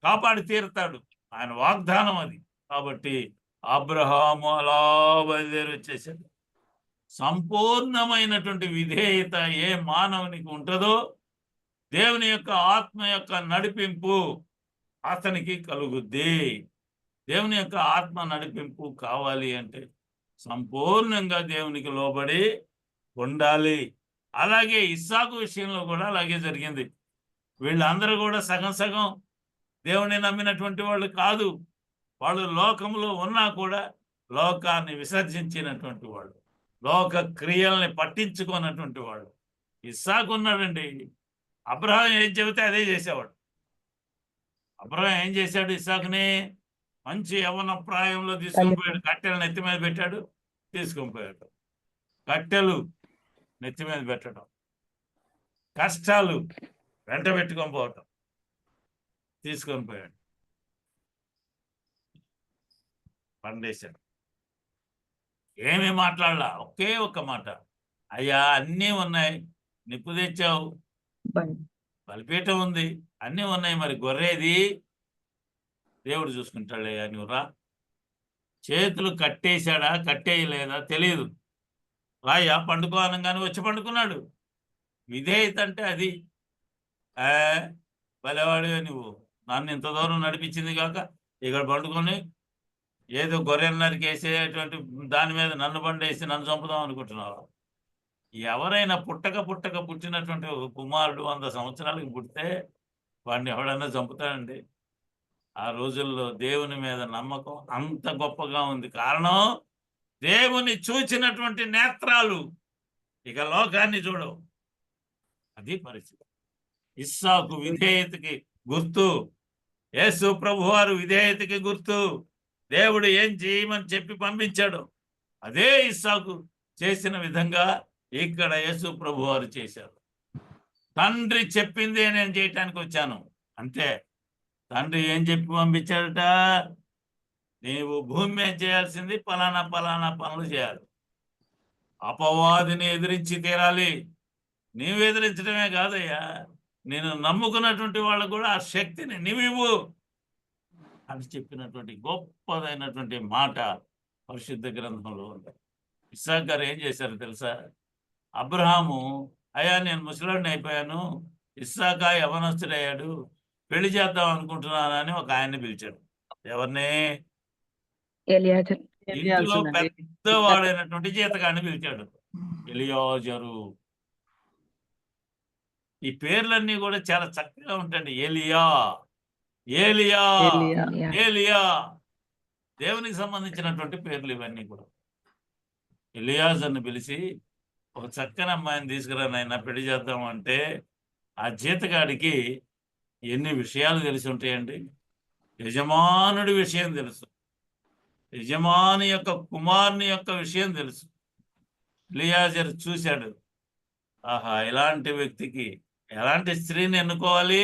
కాపాడి తీరుతాడు. ఆయన వాగ్దానం అది. కాబట్టి అబ్రహాము అలా బయలుదేరి వచ్చేసాడు. సంపూర్ణమైనటువంటి విధేయత ఏ మానవునికి ఉంటుందో దేవుని యొక్క ఆత్మ యొక్క నడిపింపు అతనికి కలుగుద్ది. దేవుని యొక్క ఆత్మ నడిపింపు కావాలి అంటే సంపూర్ణంగా దేవునికి లోబడి ఉండాలి. అలాగే ఇస్సాకు విషయంలో కూడా అలాగే జరిగింది. వీళ్ళందరూ కూడా సగం సగం దేవుని నమ్మినటువంటి వాళ్ళు కాదు. వాళ్ళు లోకంలో ఉన్నా కూడా లోకాన్ని విసర్జించినటువంటి వాళ్ళు, లోక క్రియల్ని పట్టించుకున్నటువంటి వాళ్ళు. ఇస్సాకు ఉన్నాడండి. అబ్రహాం ఏం చెబితే అదే చేసేవాడు. అబ్రహాం ఏం చేశాడు? ఇస్సాకుని మంచి యవ్వన ప్రాయంలో తీసుకొని పోయాడు. కట్టెలు నెత్తి మీద పెట్టాడు, తీసుకొని పోయాడు. కట్టెలు నెత్తి మీద పెట్టడం, కష్టాలు వెంట పెట్టుకొని పోవటం, తీసుకొని పోయాడు, పండేశాడు. ఏమీ మాట్లాడలా, ఒకే ఒక్క మాట, అయ్యా అన్నీ ఉన్నాయి, నిప్పు తెచ్చావు, బలిపీఠం ఉంది, అన్నీ ఉన్నాయి, మరి గొర్రెది దేవుడు చూసుకుంటాడయ్యా, నువ్వు రా. చేతులు కట్టేశాడా కట్టేయలేదా తెలియదు. రాయ్యా పండుకో అనగానే వచ్చి పండుకున్నాడు. విధేయత అంటే అది. భలేవాడివే నువ్వు, నన్ను ఇంత దూరం నడిపించింది కాక ఇక్కడ పండుకొని ఏదో గొర్రెలు నరికేసేటువంటి దాని మీద నన్ను బండేసి నన్ను చంపుదాం అనుకుంటున్నావు. ఎవరైనా పుట్టినటువంటి ఒక కుమారుడు 100 సంవత్సరాలకి పుడితే వాడిని ఎవడన్నా చంపుతాడండి? ఆ రోజుల్లో దేవుని మీద నమ్మకం అంత గొప్పగా ఉంది. కారణం దేవుని చూచినటువంటి నేత్రాలు ఇక లోకాన్ని చూడవు. అది పరిస్థితి. ఇస్సాకు విధేయతకి గుర్తు, యేసు ప్రభువారు విధేయతకి గుర్తు. దేవుడు ఏం చేయమని చెప్పి పంపించాడు అదే ఇస్సాకు చేసిన విధంగా ఇక్కడ యేసు ప్రభువారు చేశారు. తండ్రి చెప్పిందే నేను చేయటానికి వచ్చాను అంతే. తండ్రి ఏం చెప్పి పంపించాడట? నీవు భూమి మీద చేయాల్సింది పలానా పలానా పనులు చేయాలి, అపవాదిని ఎదిరించి తీరాలి. నీవు ఎదిరించడమే కాదయ్యా, నేను నమ్ముకున్నటువంటి వాళ్ళకు కూడా ఆ శక్తిని నీవివ్వు అని చెప్పినటువంటి గొప్పదైనటువంటి మాట పరిశుద్ధ గ్రంథంలో ఉంది. ఇస్సాకు గారు ఏం చేశారు తెలుసా? అబ్రహాము, అయ్యా నేను ముసలాడిని అయిపోయాను, ఇస్సాకా యవనస్తుడయ్యాడు, పెళ్లి చేద్దాం అనుకుంటున్నానని ఒక ఆయన్ని పిలిచాడు. ఎవరిని? ఇంటిలో పెద్దవాడైనటువంటి జీతగాన్ని పిలిచాడు. ఎలియాజరు. ఈ పేర్లన్నీ కూడా చాలా చక్కగా ఉంటాయండి. ఏలియా, ఏలియా, ఏలియా. ఏలియా, దేవునికి సంబంధించినటువంటి పేర్లు ఇవన్నీ కూడా. ఎలియాజర్ని పిలిచి ఒక చక్కని అమ్మాయిని తీసుకురా నాయనా పెళ్లి చేద్దాం అంటే ఆ జీతగాడికి ఎన్ని విషయాలు తెలిసి ఉంటాయండి. యజమానుడి విషయం తెలుసు, యజమాని యొక్క కుమారుని యొక్క విషయం తెలుసు. ఎలియాజర్ చూశాడు, ఆహా ఇలాంటి వ్యక్తికి ఎలాంటి స్త్రీని ఎన్నుకోవాలి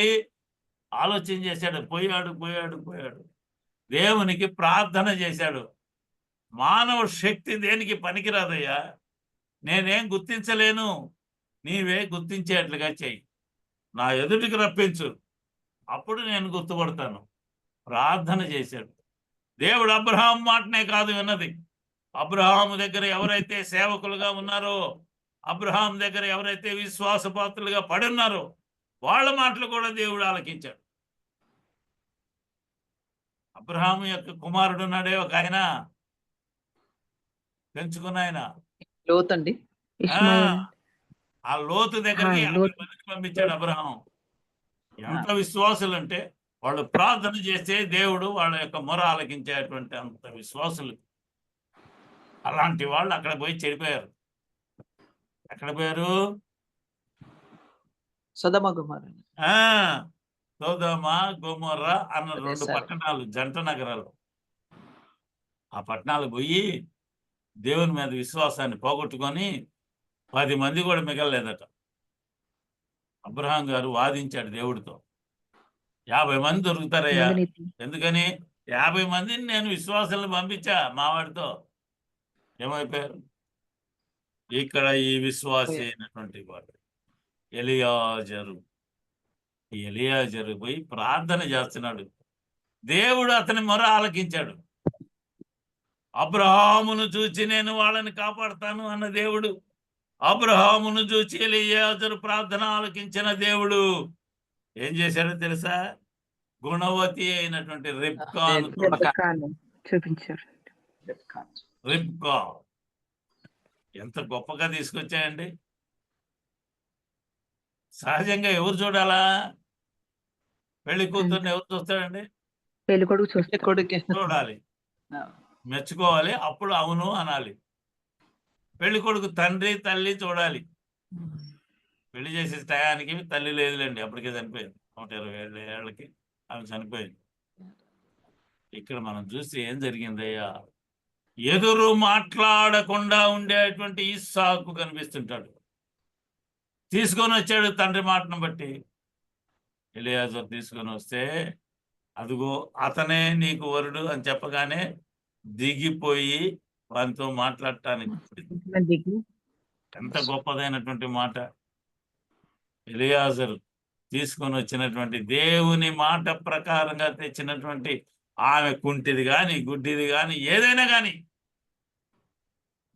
ఆలోచన చేశాడు. పోయాడు దేవునికి ప్రార్థన చేశాడు. మానవ శక్తి దేనికి పనికిరాదయ్యా, నేనేం గుర్తించలేను, నీవే గుర్తించేట్లుగా చెయ్యి, నా ఎదుటికి రప్పించు, అప్పుడు నేను గుర్తుపడతాను. ప్రార్థన చేశాడు. దేవుడు అబ్రహాం మాటనే కాదు విన్నది. అబ్రహాము దగ్గర ఎవరైతే సేవకులుగా ఉన్నారో, అబ్రహాం దగ్గర ఎవరైతే విశ్వాసపాత్రులుగా పడున్నారో వాళ్ళ మాటలు కూడా దేవుడు ఆలకించాడు. అబ్రహాము యొక్క కుమారుడు ఉన్నాడే ఒక ఆయన, పెంచుకున్న ఆయన, లోతండి. ఇష్మాయేల్. ఆ లోతు దగ్గరికి ఆ, 50 లోతు. మందిని పంపించాడు అబ్రహాం. ఎంత విశ్వాసులు అంటే వాళ్ళు ప్రార్థన చేస్తే దేవుడు వాళ్ళ యొక్క మొర ఆలకించేటువంటి అంత విశ్వాసులు. అలాంటి వాళ్ళు అక్కడ పోయి చెడిపోయారు. ఎక్కడ పోయారు? సొదొమ గొమొర్రా. సొదొమ గొమొర్రా అన్న 2 ప్రదేశాలు. పట్టణాలు, జంట నగరాలు. ఆ పట్టణాలు పోయి దేవుని మీద విశ్వాసాన్ని పోగొట్టుకొని 10 మంది కూడా మిగలలేదట. అబ్రహాం గారు వాదించాడు దేవుడితో, 50 మంది దొరుకుతారయ్యా, అవినీతి. ఎందుకని 50 మందిని నేను విశ్వాసాలను పంపించా మావాడితో. ఏమైపోయారు? ఇక్కడ ఈ విశ్వాసి అయినటువంటి వాడు ఎలియాజరు. ఈ ఎలియాజరు పోయి ప్రార్థన చేస్తున్నాడు. దేవుడు అతని మొర ఆలకించాడు. అబ్రహామును చూచి నేను వాళ్ళని కాపాడుతాను అన్న దేవుడు, అబ్రహామును చూచి ఎలియాజరు ప్రార్థన ఆలకించిన దేవుడు ఏం చేశాడో తెలుసా? గుణవతి అయినటువంటి రిబ్కాను, రెబెక్కాను చూపించారు. రిబ్కా ఎంత గొప్పగా తీసుకొచ్చాయండి. సహజంగా ఎవరు చూడాలా? పెళ్లి కూతుర్ని ఎవరు చూస్తాడండి? పెళ్లి కొడుకు చూస్తే కొడుకే. చూడాలి, మెచ్చుకోవాలి, అప్పుడు అవును అనాలి. పెళ్లి కొడుకు తండ్రి తల్లి చూడాలి. పెళ్లి చేసే టయానికి తల్లి లేదులేండి, అప్పటికే చనిపోయింది. 120 ఏళ్ళకి ఆమె చనిపోయింది. ఇక్కడ మనం చూస్తే ఏం జరిగిందయ్యా? ఎదురు మాట్లాడకుండా ఉండేటువంటి ఇస్సాకు కనిపిస్తుంటాడు. తీసుకొని వచ్చాడు తండ్రి మాటను బట్టి. ఎలియాజరు తీసుకొని వస్తే అదిగో అతనే నీకు వరుడు అని చెప్పగానే దిగిపోయి వారితో మాట్లాడటానికి. దిగి ఎంత గొప్పదైనటువంటి మాట! ఎలియాజరు తీసుకొని వచ్చినటువంటి దేవుని మాట ప్రకారంగా తెచ్చినటువంటి ఆమె కుంటిది కానీ గుడ్డిది కానీ ఏదైనా కానీ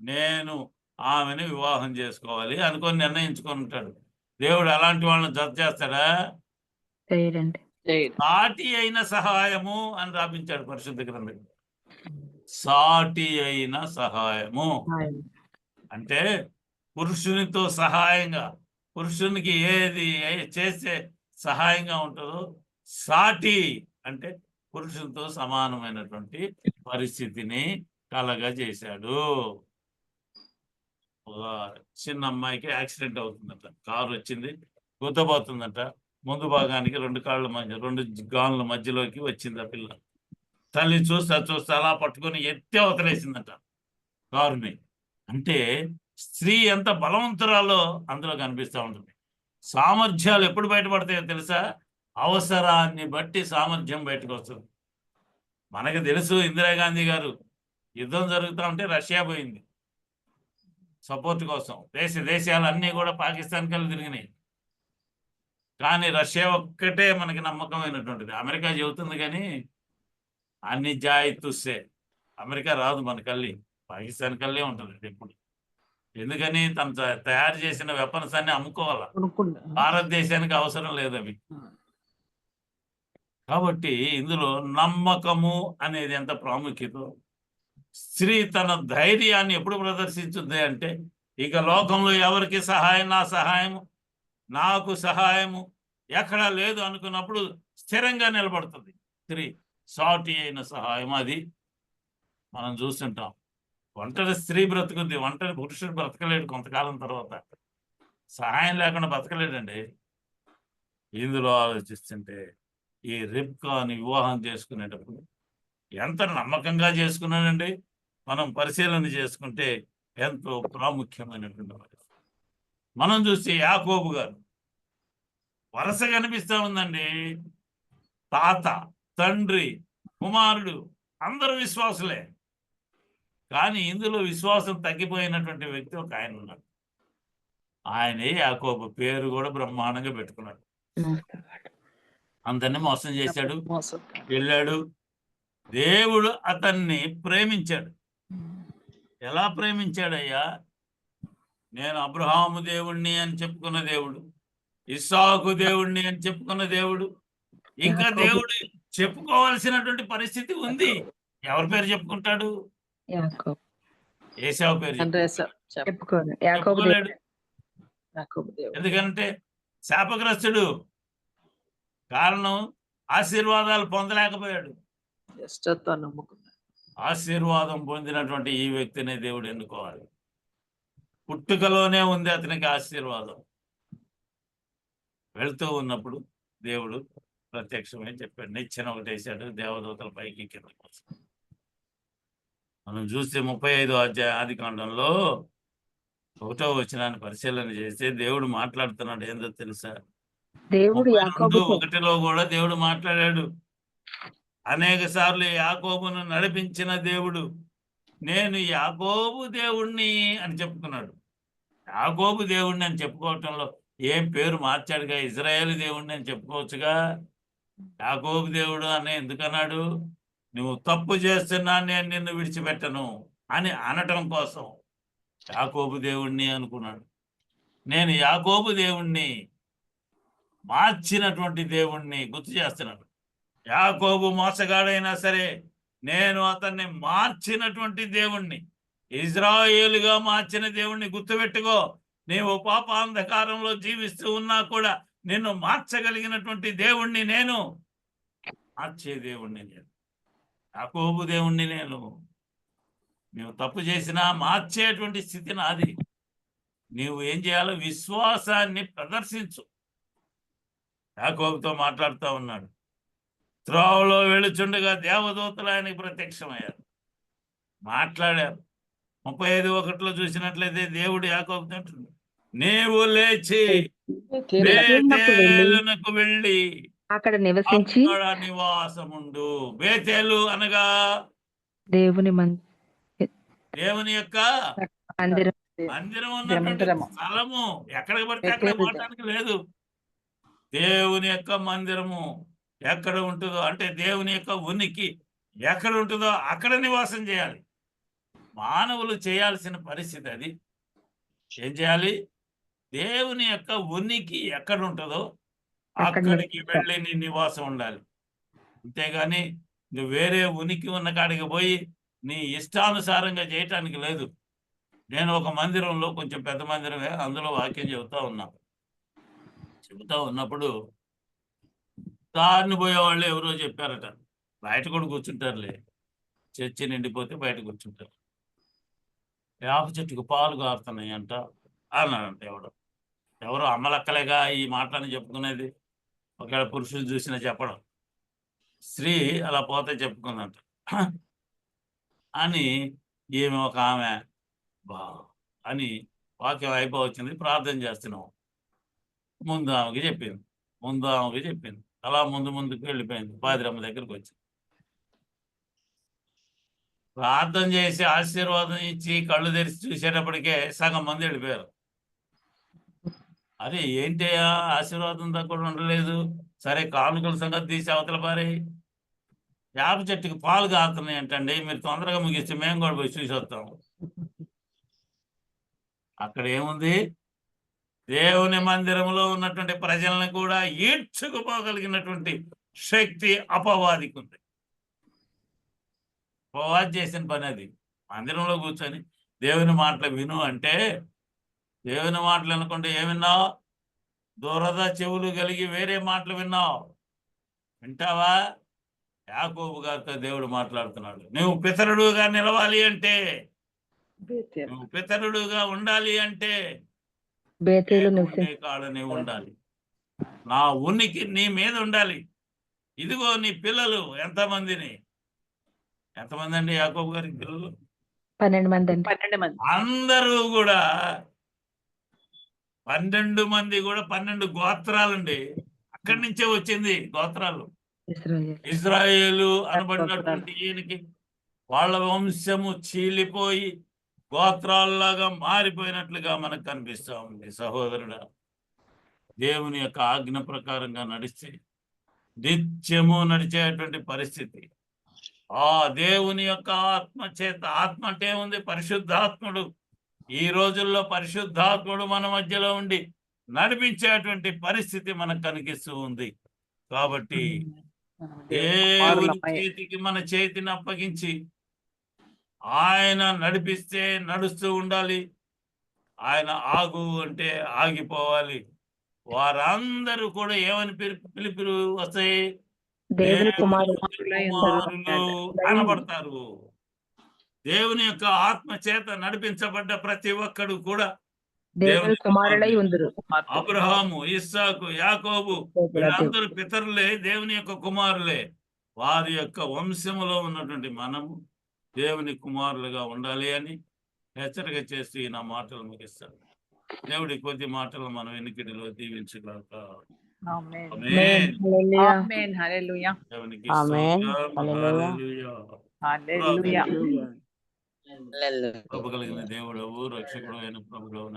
నేను ఆమెను వివాహం చేసుకోవాలి అనుకొని నిర్ణయించుకొని ఉంటాడు. దేవుడు అలాంటి వాళ్ళని జత చేస్తాడా? చేయడండి. సాటి అయిన సహాయము అని రాపించాడు పరిశుద్ధ గ్రంథం. సాటి అయిన సహాయము అంటే పురుషునితో సహాయంగా, పురుషునికి ఏది చేస్తే సహాయంగా ఉంటుందో, సాటి అంటే పురుషునితో సమానమైనటువంటి పరిస్థితిని కలగజేశాడు. చిన్న అమ్మాయికి యాక్సిడెంట్ అవుతుందట, కారు వచ్చింది, గుద్దబోతుందట. ముందు భాగానికి 2 కాళ్ళ మధ్య 2 గాన్ల మధ్యలోకి వచ్చింది ఆ పిల్ల. తల్లి చూస్తా అలా పట్టుకొని ఎత్తి అవతలేసిందట కారుని. అంటే స్త్రీ ఎంత బలవంతురాలో అందులో కనిపిస్తూ ఉంటుంది. సామర్థ్యాలు ఎప్పుడు బయటపడతాయో తెలుసా? అవసరాన్ని బట్టి సామర్థ్యం బయటకు వస్తుంది. మనకు తెలుసు, ఇందిరాగాంధీ గారు యుద్ధం జరుగుతూ ఉంటే రష్యా పోయింది సపోర్ట్ కోసం. దేశాలన్నీ కూడా పాకిస్తాన్ కలిసి తిరిగినాయి. కానీ రష్యా ఒక్కటే మనకి నమ్మకమైనటువంటిది. అమెరికా చెబుతుంది కానీ అన్ని జాయితుస్సే, అమెరికా రాదు మన కల్లి, పాకిస్తాన్ కల్లే ఉంటుంది ఎప్పుడు. ఎందుకని తను తయారు చేసిన వెపన్స్ అన్ని అమ్ముకోవాలా, భారతదేశానికి అవసరం లేదు అవి. కాబట్టి ఇందులో నమ్మకము అనేది ఎంత ప్రాముఖ్యత. స్త్రీ తన ధైర్యాన్ని ఎప్పుడు ప్రదర్శించుద్ది అంటే ఇక లోకంలో ఎవరికి సహాయం, నా సహాయము, నాకు సహాయము ఎక్కడా లేదు అనుకున్నప్పుడు స్థిరంగా నిలబడుతుంది. స్త్రీ సాటి అయిన సహాయం అది మనం చూస్తుంటాం. ఒంటరి స్త్రీ బ్రతుకుద్ది, ఒంటరి పురుషుడు బ్రతకలేడు. కొంతకాలం తర్వాత సహాయం లేకుండా బ్రతకలేడండి. ఇందులో ఆలోచిస్తుంటే ఈ రిబ్కాని వివాహం చేసుకునేటప్పుడు ఎంత నమ్మకంగా చేసుకున్నానండి. మనం పరిశీలన చేసుకుంటే ఎంతో ప్రాముఖ్యమైనటువంటి పరిస్థితి. మనం చూస్తే యాకోబు గారు వరుస కనిపిస్తా ఉందండి. తాత, తండ్రి, కుమారుడు అందరూ విశ్వాసులే. కానీ ఇందులో విశ్వాసం తగ్గిపోయినటువంటి వ్యక్తి ఒక ఆయన ఉన్నాడు. ఆయనే యాకోబు. పేరు కూడా బ్రహ్మాండంగా పెట్టుకున్నాడు. అందరినీ మోసం చేశాడు, వెళ్ళాడు. దేవుడు అతన్ని ప్రేమించాడు. ఎలా ప్రేమించాడయ్యా? నేను అబ్రహాము దేవుణ్ణి అని చెప్పుకున్న దేవుడు, ఇస్సాకు దేవుణ్ణి అని చెప్పుకున్న దేవుడు, ఇంకా దేవుడు చెప్పుకోవాల్సినటువంటి పరిస్థితి ఉంది. ఎవరి పేరు చెప్పుకుంటాడు? ఏశావు పేరు చెప్పుకోలేడు. ఎందుకంటే శాపగ్రస్తుడు. కారణం ఆశీర్వాదాలు పొందలేకపోయాడు. ఆశీర్వాదం పొందినటువంటి ఈ వ్యక్తిని దేవుడు ఎన్నుకోవాలి. పుట్టుకలోనే ఉంది అతనికి ఆశీర్వాదం. వెళ్తూ ఉన్నప్పుడు దేవుడు ప్రత్యక్షమై చెప్పాడు, నిచ్చెన ఒకటి వేశాడు, దేవదూతల పైకి కిందకి వస్తాడు. మనం చూస్తే 35వ అధ్యాయ ఆదికాండంలో 1వ వచనాన్ని పరిశీలన చేస్తే దేవుడు మాట్లాడుతున్నాడు. ఏందో తెలుసా? దేవుడు 32:1లో కూడా దేవుడు మాట్లాడాడు. అనేక సార్లు యాకోబును నడిపించిన దేవుడు, నేను యాకోబు దేవుణ్ణి అని చెప్పుకున్నాడు. యాకోబు దేవుణ్ణి అని చెప్పుకోవటంలో ఏం పేరు మార్చాడుగా? ఇజ్రాయేలు దేవుణ్ణి అని చెప్పుకోవచ్చుగా. యాకోబు దేవుడు అని ఎందుకన్నాడు? నువ్వు తప్పు చేస్తున్నా నేను నిన్ను విడిచిపెట్టను అని అనటం కోసం యాకోబు దేవుణ్ణి అనుకున్నాడు. నేను యాకోబు దేవుణ్ణి, మార్చినటువంటి దేవుణ్ణి గుర్తు చేస్తున్నాడు. యాకోబు మోసగాడైనా సరే నేను అతన్ని మార్చినటువంటి దేవుణ్ణి, ఇజ్రాయేలుగా మార్చిన దేవుణ్ణి గుర్తుపెట్టుకో. నీవు పాపాంధకారంలో జీవిస్తూ ఉన్నా కూడా నిన్ను మార్చగలిగినటువంటి దేవుణ్ణి నేను, మార్చే దేవుణ్ణి నేను, యాకోబు దేవుణ్ణి నేను. నువ్వు తప్పు చేసినా మార్చేటువంటి స్థితి నాది. నీవు ఏం చేయాలో విశ్వాసాన్ని ప్రదర్శించు. యాకోబుతో మాట్లాడుతూ ఉన్నాడు. త్రోవలో వెళుచుండగా దేవదూతలు ఆయనకి ప్రత్యక్షమయ్యారు, మాట్లాడారు. 35:1లో చూసినట్లయితే దేవుడు యాకోబుతో అంటున్నాడు, నీవు లేచి బేతేలునకు వెళ్ళి అక్కడ నివసించి నివాసముండు. బేతేలు అనగా దేవుని యొక్క మందిరం ఉన్నటువంటి స్థలము. ఎక్కడికి పడితే అక్కడ పోవటానికి లేదు. దేవుని యొక్క మందిరము ఎక్కడ ఉంటుందో, అంటే దేవుని యొక్క ఉనికి ఎక్కడ ఉంటుందో అక్కడ నివాసం చేయాలి. మానవులు చేయాల్సిన పరిస్థితి అది. ఏం చేయాలి? దేవుని యొక్క ఉనికి ఎక్కడ ఉంటుందో అక్కడికి వెళ్ళి నీ నివాసం ఉండాలి. అంతేగాని నువ్వు వేరే ఉనికి ఉన్న కాడికి పోయి నీ ఇష్టానుసారంగా చేయటానికి లేదు. నేను ఒక మందిరంలో, కొంచెం పెద్ద మందిరమే, అందులో వాక్యం చెబుతా ఉన్నప్పుడు దారిని పోయేవాళ్ళు ఎవరో చెప్పారట, బయట కూడా కూర్చుంటారులే, చర్చి నిండిపోతే బయట కూర్చుంటారు, వేప చెట్టుకు పాలు కారుతున్నాయి అంట అన్నాడంట. ఎవరో అమ్మలక్కలేగా ఈ మాటలని చెప్పుకునేది. ఒకవేళ పురుషులు చూసినా చెప్పడం, స్త్రీ అలా పోతే చెప్పుకుందంట అని ఈమె ఒక ఆమె బా అని వాక్యం అయిపోవచ్చింది. ప్రార్థన చేస్తున్నాం. ముందు ఆమెకి చెప్పింది. అలా ముందుకు వెళ్ళిపోయింది. పాదిరమ్మ దగ్గరికి వచ్చింది. ప్రార్థన చేసి ఆశీర్వాదం ఇచ్చి కళ్ళు తెరిచి చూసేటప్పటికే సగం మంది వెళ్ళిపోయారు. అరే ఏంటయ్యా, ఆశీర్వాదం తక్కువ ఉండలేదు. సరే కానుకల సంగతి తీసి అవతల పారే. వేప చెట్టుకి పాలు కారుతున్నాయి అంటండి, మీరు తొందరగా ముగిస్తే మేము కూడా పోయి చూసి వస్తాం. అక్కడ ఏముంది? దేవుని మందిరంలో ఉన్నటువంటి ప్రజలను కూడా ఈడ్చుకుపోగలిగినటువంటి శక్తి అపవాదికి ఉంది. అపవాది చేసిన పని అది. మందిరంలో కూర్చొని దేవుని మాటలు విను అంటే దేవుని మాటలు అనుకుంటే ఏం విన్నావు? దురద చెవులు కలిగి వేరే మాటలు విన్నావు. వింటావా? యాకోబు గారితో దేవుడు మాట్లాడుతున్నాడు. నువ్వు పితరుడుగా నిలవాలి అంటే, నువ్వు పితరుడుగా ఉండాలి అంటే బేతేలు నేను నివసించు. ఉండే కాడ నీవు ఉండాలి. నా ఉనికి నీ మీద ఉండాలి. ఇదిగో నీ పిల్లలు ఎంతమంది అండి యాకోబు గారికి పిల్లలు? 12 మంది అండి. 12 మంది. అందరూ కూడా 12 మంది కూడా 12 గోత్రాలండి. అక్కడి నుంచే వచ్చింది గోత్రాలు. ఇశ్రాయేలు. ఇజ్రాయేలు అనబడినటువంటి ఈయనకి వాళ్ళ వంశము చీలిపోయి గోత్రాల్లాగా మారిపోయినట్లుగా మనకు కనిపిస్తా ఉంది. సహోదరుడా, దేవుని యొక్క ఆజ్ఞ ప్రకారంగా నడిస్తే నిత్యము నడిచేటువంటి పరిస్థితి. ఆ దేవుని యొక్క ఆత్మ చేత, ఆత్మ అంటే ఉంది పరిశుద్ధాత్ముడు. ఈ రోజుల్లో పరిశుద్ధాత్ముడు మన మధ్యలో ఉండి నడిపించేటువంటి పరిస్థితి మనకు కనిపిస్తూ ఉంది. కాబట్టి దేవుని చేతికి మన చేతిని అప్పగించి ఆయన నడిపిస్తే నడుస్తూ ఉండాలి. ఆయన ఆగు అంటే ఆగిపోవాలి. వారందరూ కూడా ఏమని పిలుపులు వస్తాయి? దేవుని కుమారుడు కుమారులు అనబడతారు. దేవుని యొక్క ఆత్మ చేత నడిపించబడ్డ ప్రతి ఒక్కడు కూడా దేవుని కుమారులై ఉందురు. అబ్రహాము, ఇస్సాకు, యాకోబు వీళ్ళందరూ పితరులే, దేవుని యొక్క కుమారులే. వారి యొక్క వంశములో ఉన్నటువంటి మనము దేవుని కుమారులుగా ఉండాలి అని హెచ్చరిక చేసి నా మాటలు ముగిస్తాను. దేవుడి కొద్ది మాటలు మనం వెనుకడిలో దీవించగలక. ఆమేన్. ఆమేన్. హల్లెలూయా. ఆమేన్. హల్లెలూయా. దేవునికి ఆమేన్. స్తోత్రం. హల్లెలూయా. హల్లెలూయా. హల్లెలూయా. కృప కలిగిన దేవుడవు, రక్షకుడు అయిన ప్రభుడవు